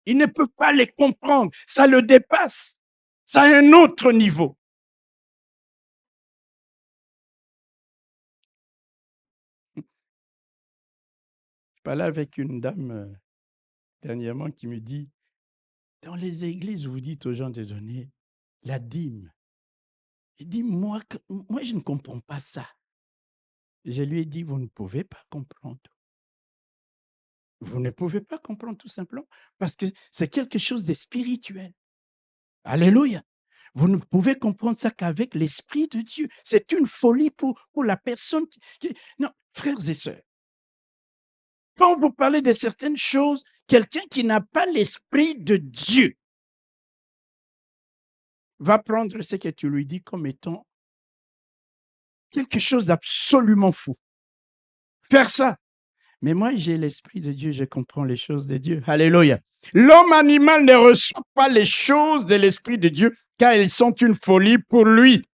[SPEAKER 2] Il ne peut pas les comprendre. Ça le dépasse. Ça a un autre niveau. Je parlais avec une dame dernièrement qui me dit, dans les églises, vous dites aux gens de donner la dîme. Il dit, moi, je ne comprends pas ça. Je lui ai dit, vous ne pouvez pas comprendre. Vous ne pouvez pas comprendre tout simplement parce que c'est quelque chose de spirituel. Alléluia. Vous ne pouvez comprendre ça qu'avec l'Esprit de Dieu. C'est une folie pour la personne qui... Non, frères et sœurs, quand vous parlez de certaines choses, quelqu'un qui n'a pas l'Esprit de Dieu va prendre ce que tu lui dis comme étant quelque chose d'absolument fou. Faire ça. Mais moi, j'ai l'Esprit de Dieu, je comprends les choses de Dieu. Alléluia. L'homme animal ne reçoit pas les choses de l'Esprit de Dieu, car elles sont une folie pour lui.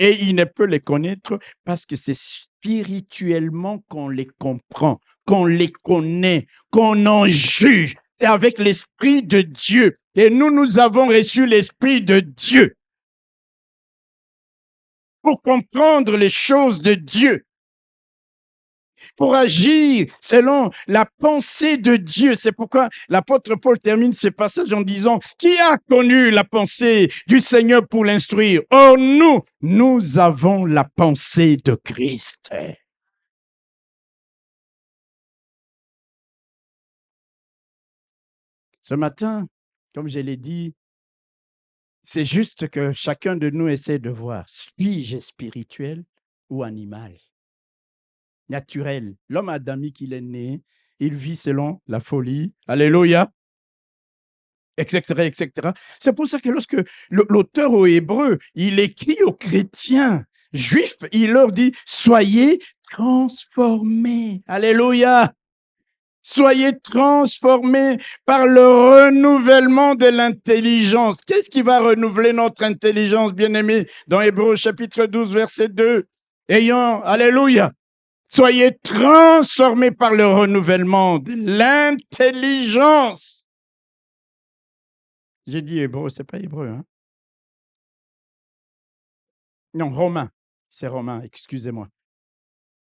[SPEAKER 2] Et il ne peut les connaître parce que c'est spirituellement qu'on les comprend, qu'on les connaît, qu'on en juge. C'est avec l'Esprit de Dieu. Et nous avons reçu l'Esprit de Dieu pour comprendre les choses de Dieu. pour agir selon la pensée de Dieu. C'est pourquoi l'apôtre Paul termine ses passages en disant, qui a connu la pensée du Seigneur pour l'instruire? Or, nous avons la pensée de Christ. Ce matin, comme je l'ai dit, c'est juste que chacun de nous essaie de voir, suis-je spirituel ou animal? Naturel. L'homme adamique, il est né, il vit selon la folie. Alléluia. Etc., etc. C'est pour ça que lorsque l'auteur aux Hébreux, il écrit aux chrétiens juifs, il leur dit, soyez transformés. Alléluia. Soyez transformés par le renouvellement de l'intelligence. Qu'est-ce qui va renouveler notre intelligence, bien-aimés? Dans Hébreux chapitre 12, verset 2. Alléluia, soyez transformés par le renouvellement de l'intelligence. J'ai dit Hébreux, c'est pas Hébreu, hein? Non, Romains. C'est Romains, excusez-moi.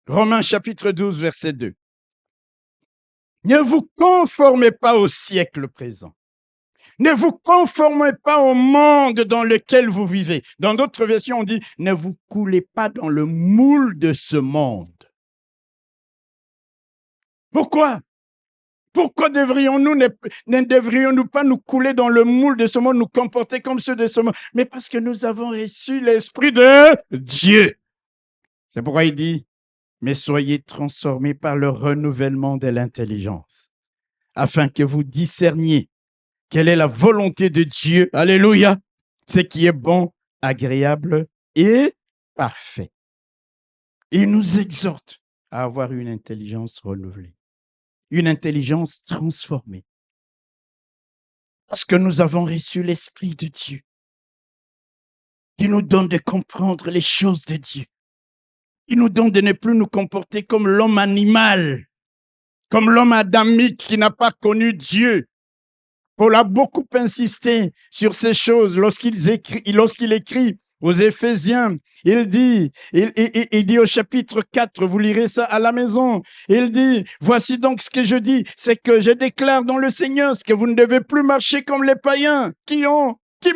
[SPEAKER 2] Romains chapitre 12, verset 2. Ne vous conformez pas au siècle présent. Ne vous conformez pas au monde dans lequel vous vivez. Dans d'autres versions, on dit, ne vous coulez pas dans le moule de ce monde. Pourquoi? Pourquoi ne devrions-nous pas nous couler dans le moule de ce monde, nous comporter comme ceux de ce monde? Mais parce que nous avons reçu l'Esprit de Dieu. C'est pourquoi il dit, mais soyez transformés par le renouvellement de l'intelligence, afin que vous discerniez quelle est la volonté de Dieu, alléluia, ce qui est bon, agréable et parfait. Il nous exhorte à avoir une intelligence renouvelée, une intelligence transformée. Parce que nous avons reçu l'Esprit de Dieu, qui nous donne de comprendre les choses de Dieu. Il nous donne de ne plus nous comporter comme l'homme animal, comme l'homme adamique qui n'a pas connu Dieu. Paul a beaucoup insisté sur ces choses lorsqu'il écrit aux Éphésiens. Il dit au chapitre 4, vous lirez ça à la maison, il dit, voici donc ce que je dis, c'est que je déclare dans le Seigneur ce que vous ne devez plus marcher comme les païens qui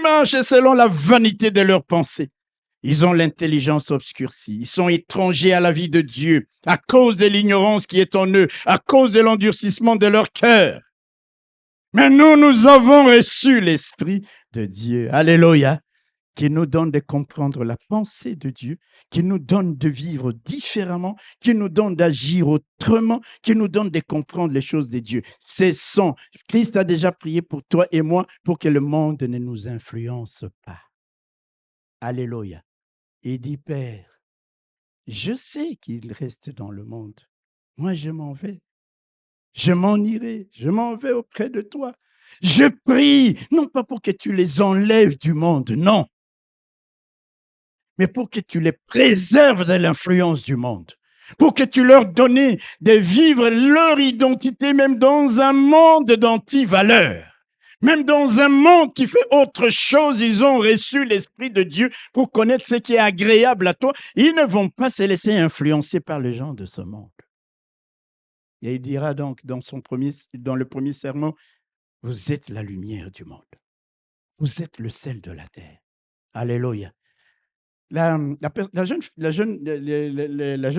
[SPEAKER 2] marchent selon la vanité de leurs pensées. Ils ont l'intelligence obscurcie. Ils sont étrangers à la vie de Dieu à cause de l'ignorance qui est en eux, à cause de l'endurcissement de leur cœur. Mais nous avons reçu l'Esprit de Dieu. Alléluia. Qui nous donne de comprendre la pensée de Dieu, qui nous donne de vivre différemment, qui nous donne d'agir autrement, qui nous donne de comprendre les choses de Dieu. Christ a déjà prié pour toi et moi pour que le monde ne nous influence pas. Alléluia. Il dit, Père, je sais qu'il reste dans le monde. Moi, je m'en vais. Je m'en irai. Je m'en vais auprès de toi. Je prie, non pas pour que tu les enlèves du monde, non. Mais pour que tu les préserves de l'influence du monde. Pour que tu leur donnes de vivre leur identité même dans un monde d'anti-valeurs. Même dans un monde qui fait autre chose, ils ont reçu l'Esprit de Dieu pour connaître ce qui est agréable à toi. Ils ne vont pas se laisser influencer par les gens de ce monde. Et il dira donc dans le premier sermon, vous êtes la lumière du monde. Vous êtes le sel de la terre. Alléluia. La jeune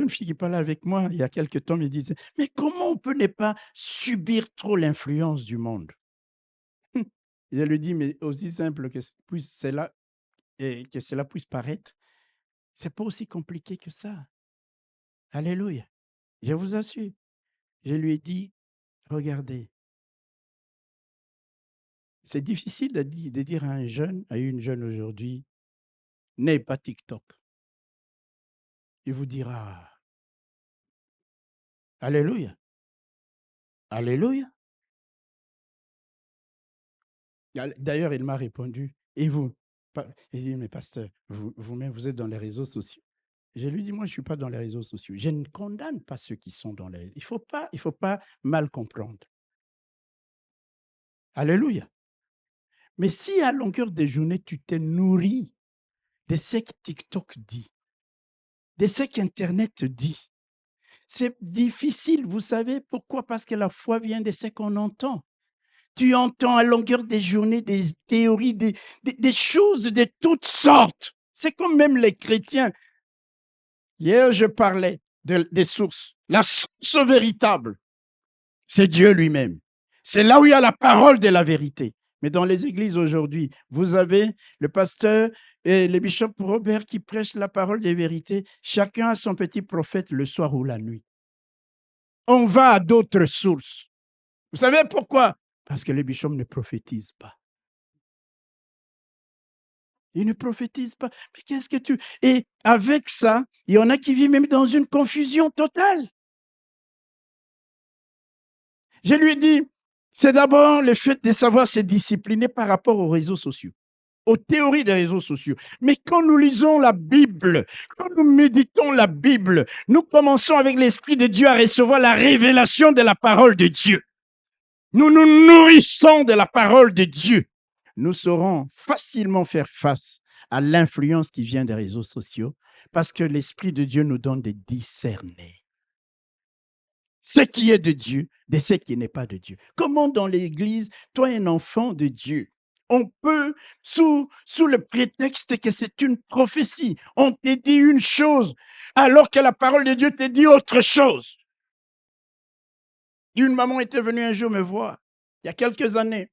[SPEAKER 2] fille qui parlait avec moi il y a quelque temps me disait, mais comment on peut ne pas subir trop l'influence du monde? Je lui dis, mais aussi simple que cela puisse paraître, c'est pas aussi compliqué que ça. Alléluia. Je vous assure. Je lui ai dit, regardez, c'est difficile de dire à une jeune aujourd'hui, n'aie pas TikTok. Il vous dira, alléluia. Alléluia. D'ailleurs, il m'a répondu, et vous? Il dit, mais pasteur, vous-même, vous êtes dans les réseaux sociaux. Je lui dis, moi, je ne suis pas dans les réseaux sociaux. Je ne condamne pas ceux qui sont dans les réseaux. Il faut pas mal comprendre. Alléluia. Mais si à longueur de journée, tu t'es nourri de ce que TikTok dit, de ce qu'Internet dit, C'est difficile, vous savez pourquoi? Parce que la foi vient de ce qu'on entend. Tu entends à longueur des journées des théories, des choses de toutes sortes. C'est comme même les chrétiens. Hier, je parlais des sources. La source véritable, c'est Dieu lui-même. C'est là où il y a la parole de la vérité. Mais dans les églises aujourd'hui, vous avez le pasteur et le bishop Robert qui prêchent la parole de vérité. Chacun a son petit prophète le soir ou la nuit. On va à d'autres sources. Vous savez pourquoi? Parce que le bishop ne prophétise pas. Il ne prophétise pas. Mais qu'est-ce que tu... Et avec ça, il y en a qui vivent même dans une confusion totale. Je lui ai dit, c'est d'abord le fait de savoir se discipliner par rapport aux réseaux sociaux, aux théories des réseaux sociaux. Mais quand nous lisons la Bible, quand nous méditons la Bible, nous commençons avec l'Esprit de Dieu à recevoir la révélation de la parole de Dieu. Nous nous nourrissons de la parole de Dieu. Nous saurons facilement faire face à l'influence qui vient des réseaux sociaux parce que l'Esprit de Dieu nous donne de discerner ce qui est de Dieu de ce qui n'est pas de Dieu. Comment dans l'Église, toi, un enfant de Dieu, on peut, sous le prétexte que c'est une prophétie, on te dit une chose alors que la parole de Dieu te dit autre chose. Une maman était venue un jour me voir, il y a quelques années.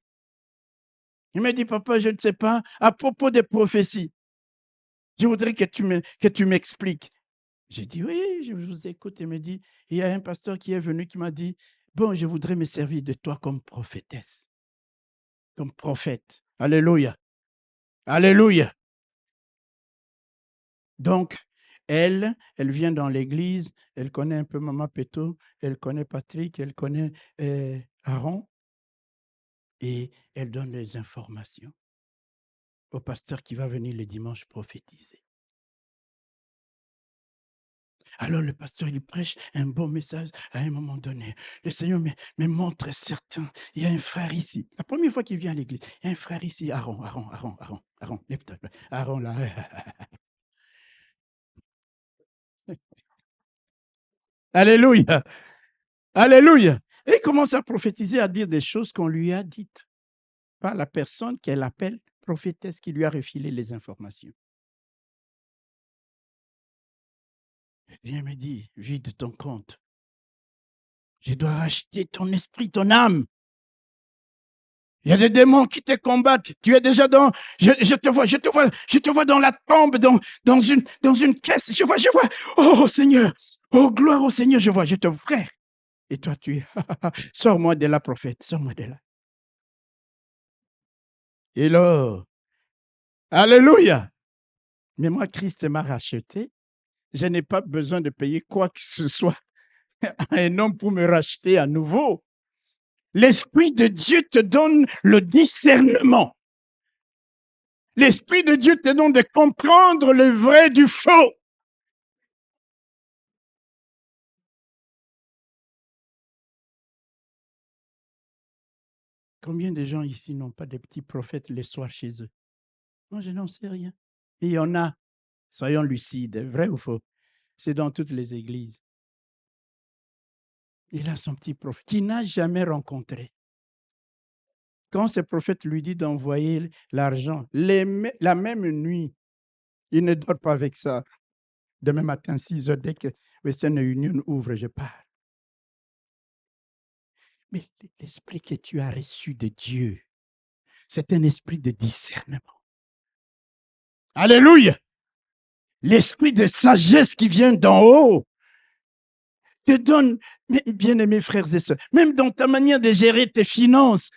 [SPEAKER 2] Il m'a dit, papa, je ne sais pas, à propos des prophéties, je voudrais que tu m'expliques. J'ai dit, oui, je vous écoute. Il me dit, il y a un pasteur qui est venu qui m'a dit, bon, je voudrais me servir de toi comme prophétesse, comme prophète. Alléluia. Alléluia. Donc, elle vient dans l'église, elle connaît un peu Maman Péto, elle connaît Patrick, elle connaît Aaron, et elle donne les informations au pasteur qui va venir le dimanche prophétiser. Alors le pasteur, il prêche un bon message à un moment donné. Le Seigneur me montre certain. Il y a un frère ici. La première fois qu'il vient à l'église, il y a un frère ici, Aaron, lève-toi. Aaron là. Alléluia. Alléluia. Et il commence à prophétiser, à dire des choses qu'on lui a dites par la personne qu'elle appelle prophétesse qui lui a refilé les informations. Et il me dit, vide ton compte. Je dois racheter ton esprit, ton âme. Il y a des démons qui te combattent. Tu es déjà dans... Je te vois dans la tombe, dans une caisse. Je vois. Oh Seigneur. Oh gloire au Seigneur. Je te vois, frère. Et toi, tu es... Sors-moi de là, prophète. Sors-moi de là. Et là, alléluia. Mais moi, Christ m'a racheté. Je n'ai pas besoin de payer quoi que ce soit à un homme pour me racheter à nouveau. L'Esprit de Dieu te donne le discernement. L'Esprit de Dieu te donne de comprendre le vrai du faux. Combien de gens ici n'ont pas de petits prophètes le soir chez eux? Moi, je n'en sais rien. Et il y en a, soyons lucides, vrai ou faux? C'est dans toutes les églises. Il a son petit prophète qu'il n'a jamais rencontré. Quand ce prophète lui dit d'envoyer l'argent, la même nuit, il ne dort pas avec ça. Demain matin, 6 heures, dès que Western Union ouvre, je pars. Mais l'esprit que tu as reçu de Dieu, c'est un esprit de discernement. Alléluia! L'esprit de sagesse qui vient d'en haut te donne, bien-aimés frères et sœurs, même dans ta manière de gérer tes finances,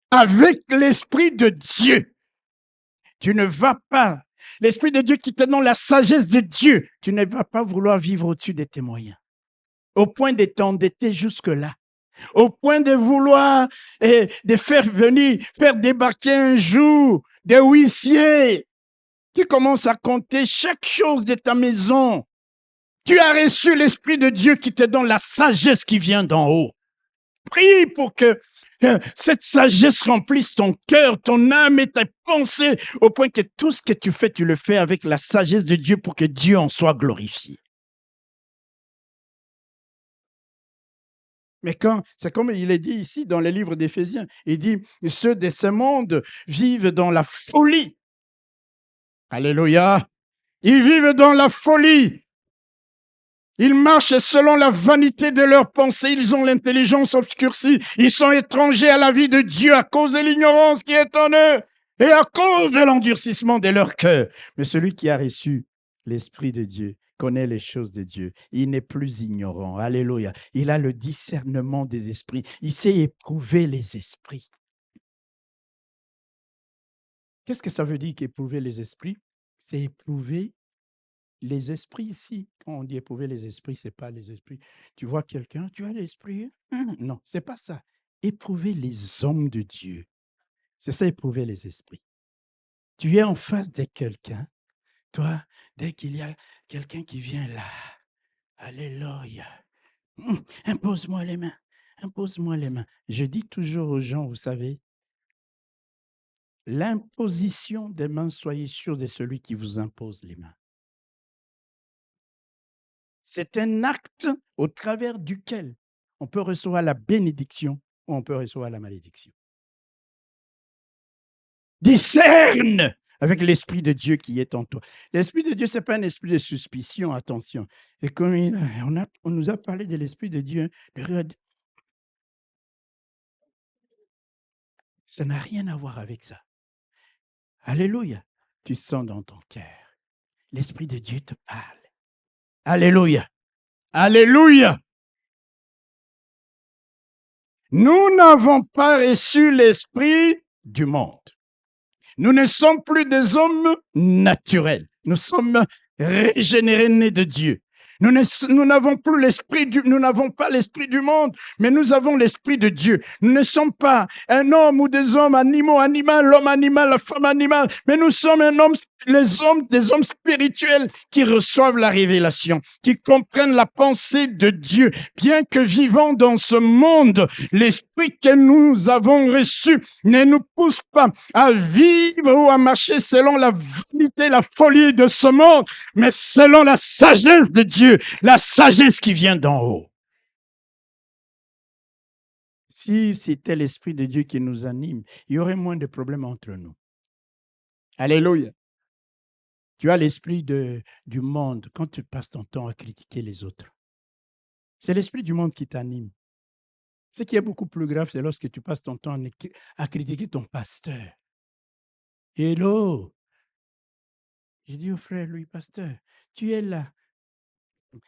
[SPEAKER 2] avec l'Esprit de Dieu, tu ne vas pas, l'Esprit de Dieu qui te donne la sagesse de Dieu, tu ne vas pas vouloir vivre au-dessus de tes moyens, au point de t'endetter jusque-là, au point de vouloir de faire débarquer un jour des huissiers qui commencent à compter chaque chose de ta maison. Tu as reçu l'Esprit de Dieu qui te donne la sagesse qui vient d'en haut. Prie pour que cette sagesse remplisse ton cœur, ton âme et tes pensées, au point que tout ce que tu fais, tu le fais avec la sagesse de Dieu pour que Dieu en soit glorifié. Mais c'est comme il est dit ici dans les livres d'Éphésiens, il dit, ceux de ce monde vivent dans la folie. Alléluia. Ils vivent dans la folie. Ils marchent selon la vanité de leurs pensées. Ils ont l'intelligence obscurcie. Ils sont étrangers à la vie de Dieu à cause de l'ignorance qui est en eux et à cause de l'endurcissement de leur cœur. Mais celui qui a reçu l'Esprit de Dieu connaît les choses de Dieu. Il n'est plus ignorant. Alléluia. Il a le discernement des esprits. Il sait éprouver les esprits. Qu'est-ce que ça veut dire qu'éprouver les esprits? C'est éprouver les esprits ici. Quand on dit éprouver les esprits, ce n'est pas les esprits. Tu vois quelqu'un, tu as l'esprit. Non, ce n'est pas ça. Éprouver les hommes de Dieu. C'est ça, éprouver les esprits. Tu es en face de quelqu'un. Toi, dès qu'il y a quelqu'un qui vient là, alléluia, impose-moi les mains, impose-moi les mains. Je dis toujours aux gens, vous savez, l'imposition des mains, soyez sûrs de celui qui vous impose les mains. C'est un acte au travers duquel on peut recevoir la bénédiction ou on peut recevoir la malédiction. Discerne avec l'Esprit de Dieu qui est en toi. L'Esprit de Dieu, ce n'est pas un esprit de suspicion, attention. Et comme on nous a parlé de l'Esprit de Dieu, ça n'a rien à voir avec ça. Alléluia. Tu sens dans ton cœur. L'Esprit de Dieu te parle. Alléluia. Alléluia. Nous n'avons pas reçu l'Esprit du monde. Nous ne sommes plus des hommes naturels. Nous sommes régénérés, nés de Dieu. Nous n'avons pas l'esprit du monde, mais nous avons l'esprit de Dieu. Nous ne sommes pas un homme ou des hommes animaux, l'homme animal, la femme animale, mais nous sommes des hommes spirituels qui reçoivent la révélation, qui comprennent la pensée de Dieu. Bien que vivant dans ce monde, l'esprit que nous avons reçu ne nous pousse pas à vivre ou à marcher selon la vanité, la folie de ce monde, mais selon la sagesse de Dieu, la sagesse qui vient d'en haut. Si c'était l'Esprit de Dieu qui nous anime, il y aurait moins de problèmes entre nous. Alléluia. Tu as l'esprit du monde quand tu passes ton temps à critiquer les autres. C'est l'esprit du monde qui t'anime. Ce qui est beaucoup plus grave, c'est lorsque tu passes ton temps à critiquer ton pasteur. Hello. J'ai dit au frère, lui, pasteur, tu es là.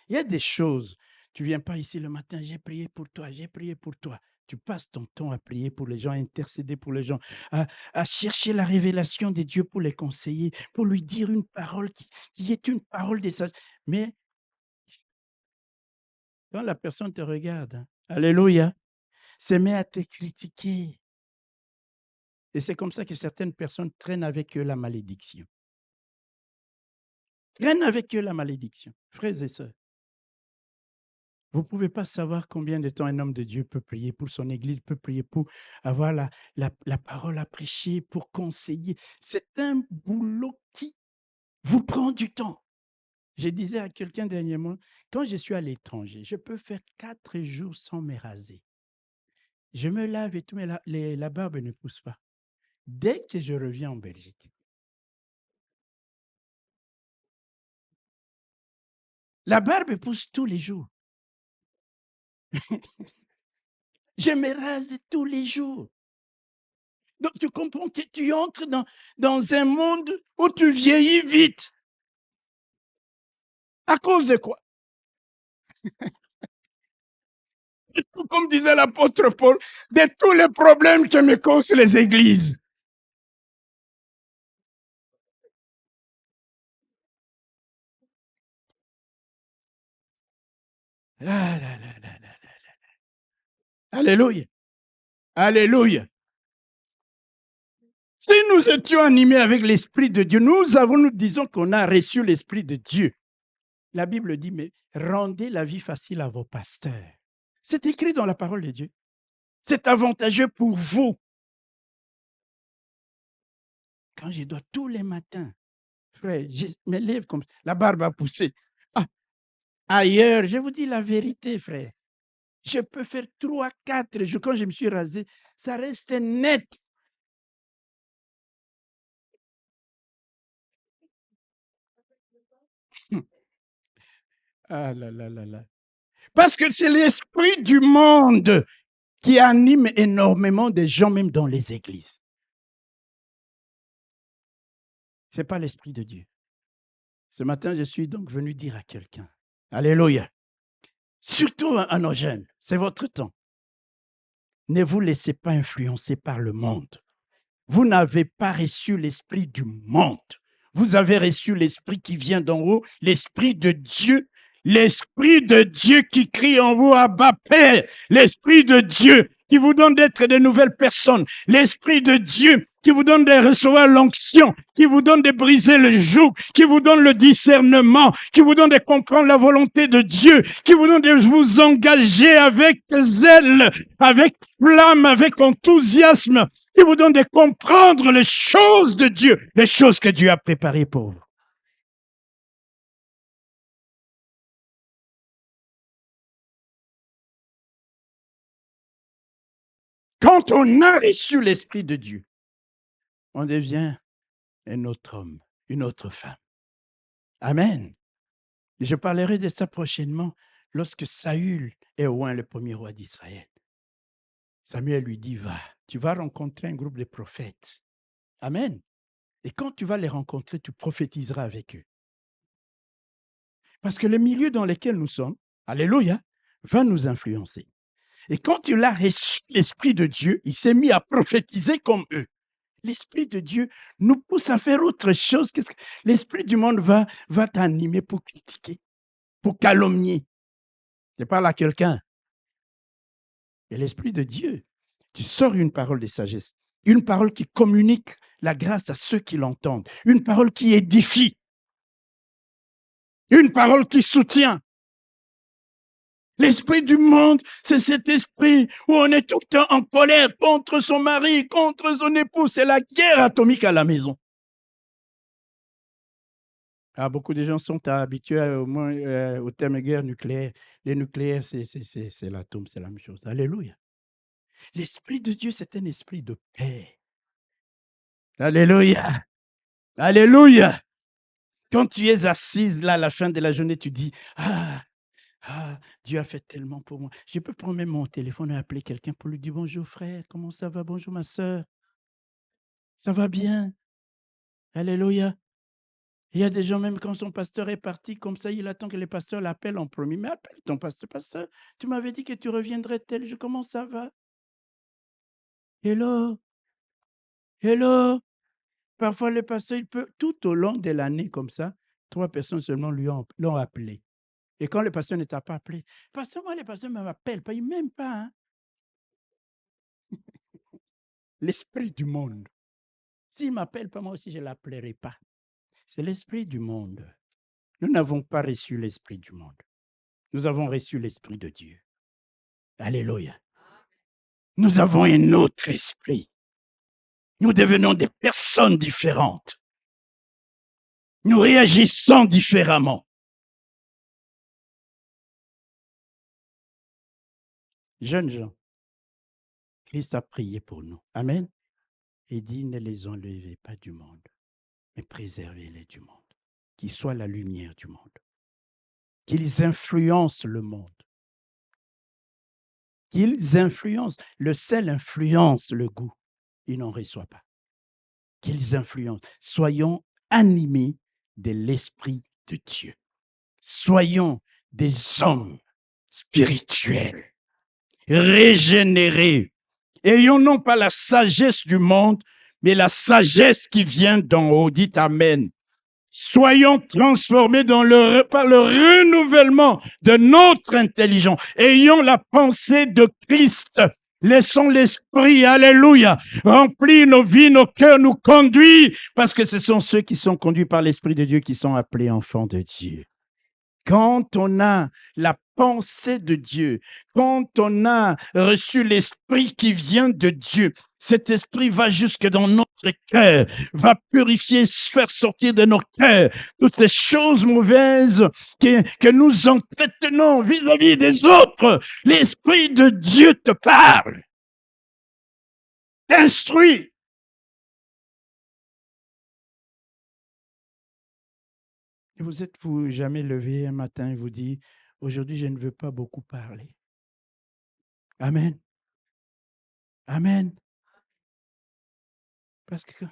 [SPEAKER 2] Il y a des choses. Tu ne viens pas ici le matin, j'ai prié pour toi, j'ai prié pour toi. Tu passes ton temps à prier pour les gens, à intercéder pour les gens, à chercher la révélation de Dieu pour les conseiller, pour lui dire une parole qui est une parole des sages. Mais quand la personne te regarde, alléluia, se met à te critiquer. Et c'est comme ça que certaines personnes traînent avec eux la malédiction. Traînent avec eux la malédiction, frères et sœurs. Vous ne pouvez pas savoir combien de temps un homme de Dieu peut prier pour son Église, peut prier pour avoir la parole à prêcher, pour conseiller. C'est un boulot qui vous prend du temps. Je disais à quelqu'un dernièrement, quand je suis à l'étranger, je peux faire 4 jours sans me raser. Je me lave et tout, mais la barbe ne pousse pas. Dès que je reviens en Belgique, la barbe pousse tous les jours. Je me rase tous les jours. Donc, tu comprends que tu entres dans un monde où tu vieillis vite. À cause de quoi? Comme disait l'apôtre Paul, de tous les problèmes que me causent les églises. Ah, là, là, là, là, là. Alléluia. Alléluia. Si nous étions animés avec l'Esprit de Dieu, nous disons qu'on a reçu l'Esprit de Dieu. La Bible dit, mais rendez la vie facile à vos pasteurs. C'est écrit dans la parole de Dieu. C'est avantageux pour vous. Quand je dois tous les matins, frère, je me lève comme la barbe a poussé. Ah, ailleurs, je vous dis la vérité, frère. Je peux faire 3, 4 jours. Quand je me suis rasé, ça reste net. Ah là là là là. Parce que c'est l'esprit du monde qui anime énormément des gens, même dans les églises. Ce n'est pas l'esprit de Dieu. Ce matin, je suis donc venu dire à quelqu'un, alléluia, surtout à nos jeunes, c'est votre temps. Ne vous laissez pas influencer par le monde. Vous n'avez pas reçu l'esprit du monde. Vous avez reçu l'esprit qui vient d'en haut, l'esprit de Dieu qui crie en vous, Abba Père, l'esprit de Dieu qui vous donne d'être de nouvelles personnes, l'esprit de Dieu qui vous donne de recevoir l'onction, qui vous donne de briser le joug, qui vous donne le discernement, qui vous donne de comprendre la volonté de Dieu, qui vous donne de vous engager avec zèle, avec flamme, avec enthousiasme, qui vous donne de comprendre les choses de Dieu, les choses que Dieu a préparées pour vous. Quand on a reçu l'Esprit de Dieu, on devient un autre homme, une autre femme. Amen. Et je parlerai de ça prochainement lorsque Saül est oint le premier roi d'Israël. Samuel lui dit, va, tu vas rencontrer un groupe de prophètes. Amen. Et quand tu vas les rencontrer, tu prophétiseras avec eux. Parce que le milieu dans lequel nous sommes, alléluia, va nous influencer. Et quand il a reçu l'Esprit de Dieu, il s'est mis à prophétiser comme eux. L'Esprit de Dieu nous pousse à faire autre chose. L'Esprit du monde va t'animer pour critiquer, pour calomnier. Je parle à quelqu'un. Et l'Esprit de Dieu, tu sors une parole de sagesse, une parole qui communique la grâce à ceux qui l'entendent, une parole qui édifie, une parole qui soutient. L'esprit du monde, c'est cet esprit où on est tout le temps en colère contre son mari, contre son époux. C'est la guerre atomique à la maison. Ah, beaucoup de gens sont habitués au terme guerre nucléaire. Les nucléaires, c'est l'atome, c'est la même chose. Alléluia. L'esprit de Dieu, c'est un esprit de paix. Alléluia. Alléluia. Quand tu es assise là à la fin de la journée, tu dis, Dieu a fait tellement pour moi. Je peux prendre même mon téléphone et appeler quelqu'un pour lui dire, bonjour frère, comment ça va? Bonjour ma soeur. Ça va bien? Alléluia. Il y a des gens, même quand son pasteur est parti, comme ça, il attend que le pasteur l'appelle en premier. Mais appelle ton pasteur. Pasteur, tu m'avais dit que tu reviendrais tel jour. Comment ça va? Hello? Hello? Parfois, le pasteur, il peut, tout au long de l'année, comme ça, 3 personnes seulement l'ont appelé. Et quand le pasteur ne t'a pas appelé, pasteur, moi, le pasteur ne m'appelle pas, il ne m'aime pas. Hein? L'esprit du monde. S'il ne m'appelle pas, moi aussi, je ne l'appellerai pas. C'est l'esprit du monde. Nous n'avons pas reçu l'esprit du monde. Nous avons reçu l'esprit de Dieu. Alléluia. Nous avons un autre esprit. Nous devenons des personnes différentes. Nous réagissons différemment. Jeunes gens, Christ a prié pour nous. Amen. Et dit, ne les enlevez pas du monde, mais préservez-les du monde. Qu'ils soient la lumière du monde. Qu'ils influencent le monde. Qu'ils influencent. Le sel influence le goût. Il n'en reçoit pas. Qu'ils influencent. Soyons animés de l'Esprit de Dieu. Soyons des hommes spirituels, régénérés. Ayons non pas la sagesse du monde, mais la sagesse qui vient d'en haut. Dites Amen. Soyons transformés par le renouvellement de notre intelligence. Ayons la pensée de Christ. Laissons l'esprit, alléluia, remplir nos vies, nos cœurs, nous conduire, parce que ce sont ceux qui sont conduits par l'Esprit de Dieu qui sont appelés enfants de Dieu. Quand on a la pensée de Dieu, quand on a reçu l'esprit qui vient de Dieu, Cet esprit va jusque dans notre cœur, va purifier, faire sortir de nos cœurs toutes ces choses mauvaises que nous entretenons vis-à-vis des autres. L'Esprit de Dieu te parle, t'instruit. Et vous êtes-vous jamais levé un matin et vous dit, aujourd'hui, je ne veux pas beaucoup parler. Amen. Amen. Parce que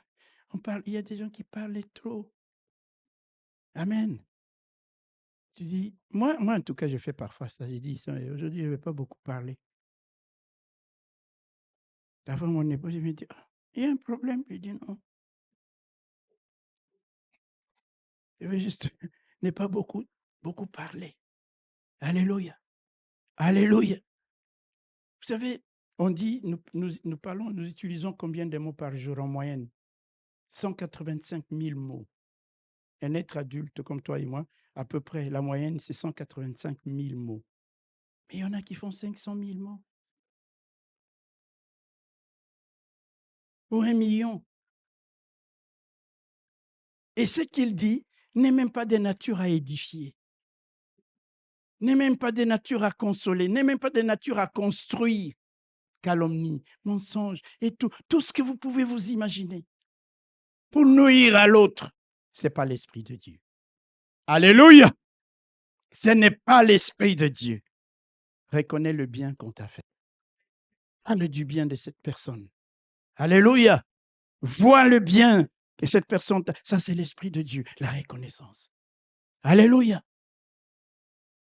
[SPEAKER 2] on parle, il y a des gens qui parlent trop. Amen. Tu dis, moi en tout cas, je fais parfois ça. Je dis, aujourd'hui, je ne vais pas beaucoup parler. Avant mon épouse, je me dit, ah, il y a un problème. Je dis non. Je veux juste ne pas beaucoup parler. Alléluia. Alléluia. Vous savez, on dit, nous parlons, nous utilisons combien de mots par jour en moyenne? 185 000 mots. Un être adulte comme toi et moi, à peu près, la moyenne, c'est 185 000 mots. Mais il y en a qui font 500 000 mots. Ou 1 million. Et ce qu'il dit n'est même pas de nature à édifier, n'est même pas de nature à consoler, n'est même pas de nature à construire. Calomnie, mensonge et tout ce que vous pouvez vous imaginer pour nuire à l'autre, ce n'est pas l'Esprit de Dieu. Alléluia! Ce n'est pas l'Esprit de Dieu. Reconnais le bien qu'on t'a fait. Parle du bien de cette personne. Alléluia! Vois le bien que cette personne t'a. Ça, c'est l'Esprit de Dieu, la reconnaissance. Alléluia!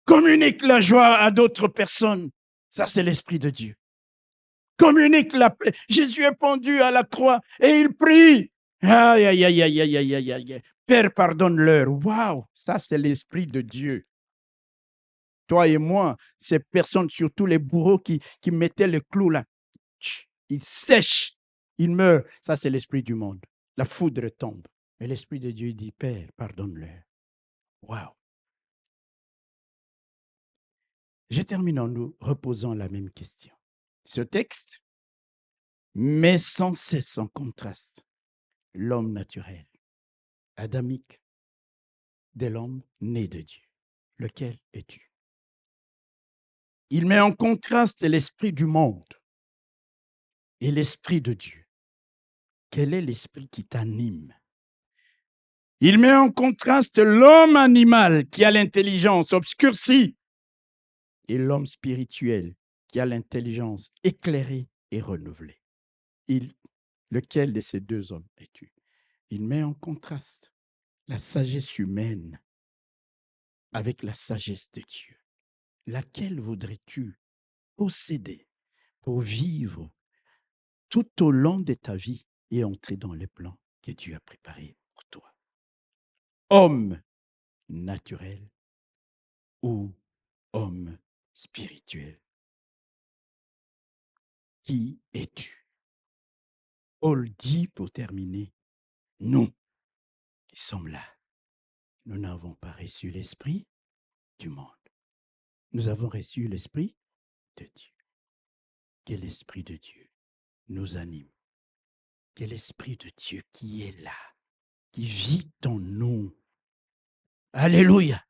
[SPEAKER 2] Communique la joie à d'autres personnes. Ça, c'est l'Esprit de Dieu. Communique la paix. Jésus est pendu à la croix et il prie. Aïe, aïe, aïe, aïe, aïe, aïe, aïe, aïe. Père, pardonne-leur. Waouh, ça, c'est l'Esprit de Dieu. Toi et moi, ces personnes, surtout les bourreaux qui mettaient le clou là, ils sèchent, ils meurent. Ça, c'est l'Esprit du monde. La foudre tombe. Mais l'Esprit de Dieu dit, Père, pardonne-leur. Waouh. Je termine en nous reposant la même question. Ce texte met sans cesse en contraste l'homme naturel, adamique, de l'homme né de Dieu. Lequel es-tu? Il met en contraste l'esprit du monde et l'esprit de Dieu. Quel est l'esprit qui t'anime? Il met en contraste l'homme animal qui a l'intelligence obscurcie et l'homme spirituel qui a l'intelligence éclairée et renouvelée. Lequel de ces deux hommes es-tu? Il met en contraste la sagesse humaine avec la sagesse de Dieu. Laquelle voudrais-tu posséder pour vivre tout au long de ta vie et entrer dans les plans que Dieu a préparés pour toi? Homme naturel ou homme spirituel? Qui es-tu? Paul dit pour terminer, nous qui sommes là, nous n'avons pas reçu l'esprit du monde. Nous avons reçu l'esprit de Dieu. Que l'esprit de Dieu nous anime. Que l'esprit de Dieu qui est là, qui vit en nous, alléluia,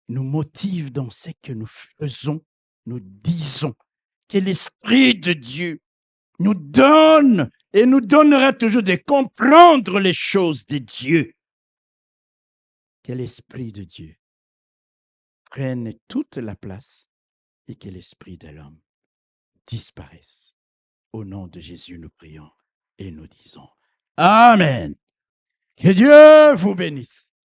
[SPEAKER 2] nous motive dans ce que nous faisons, nous disons. Que l'esprit de Dieu nous donne et nous donnera toujours de comprendre les choses de Dieu. Que l'esprit de Dieu prenne toute la place et que l'esprit de l'homme disparaisse. Au nom de Jésus, nous prions et nous disons Amen. Que Dieu vous bénisse.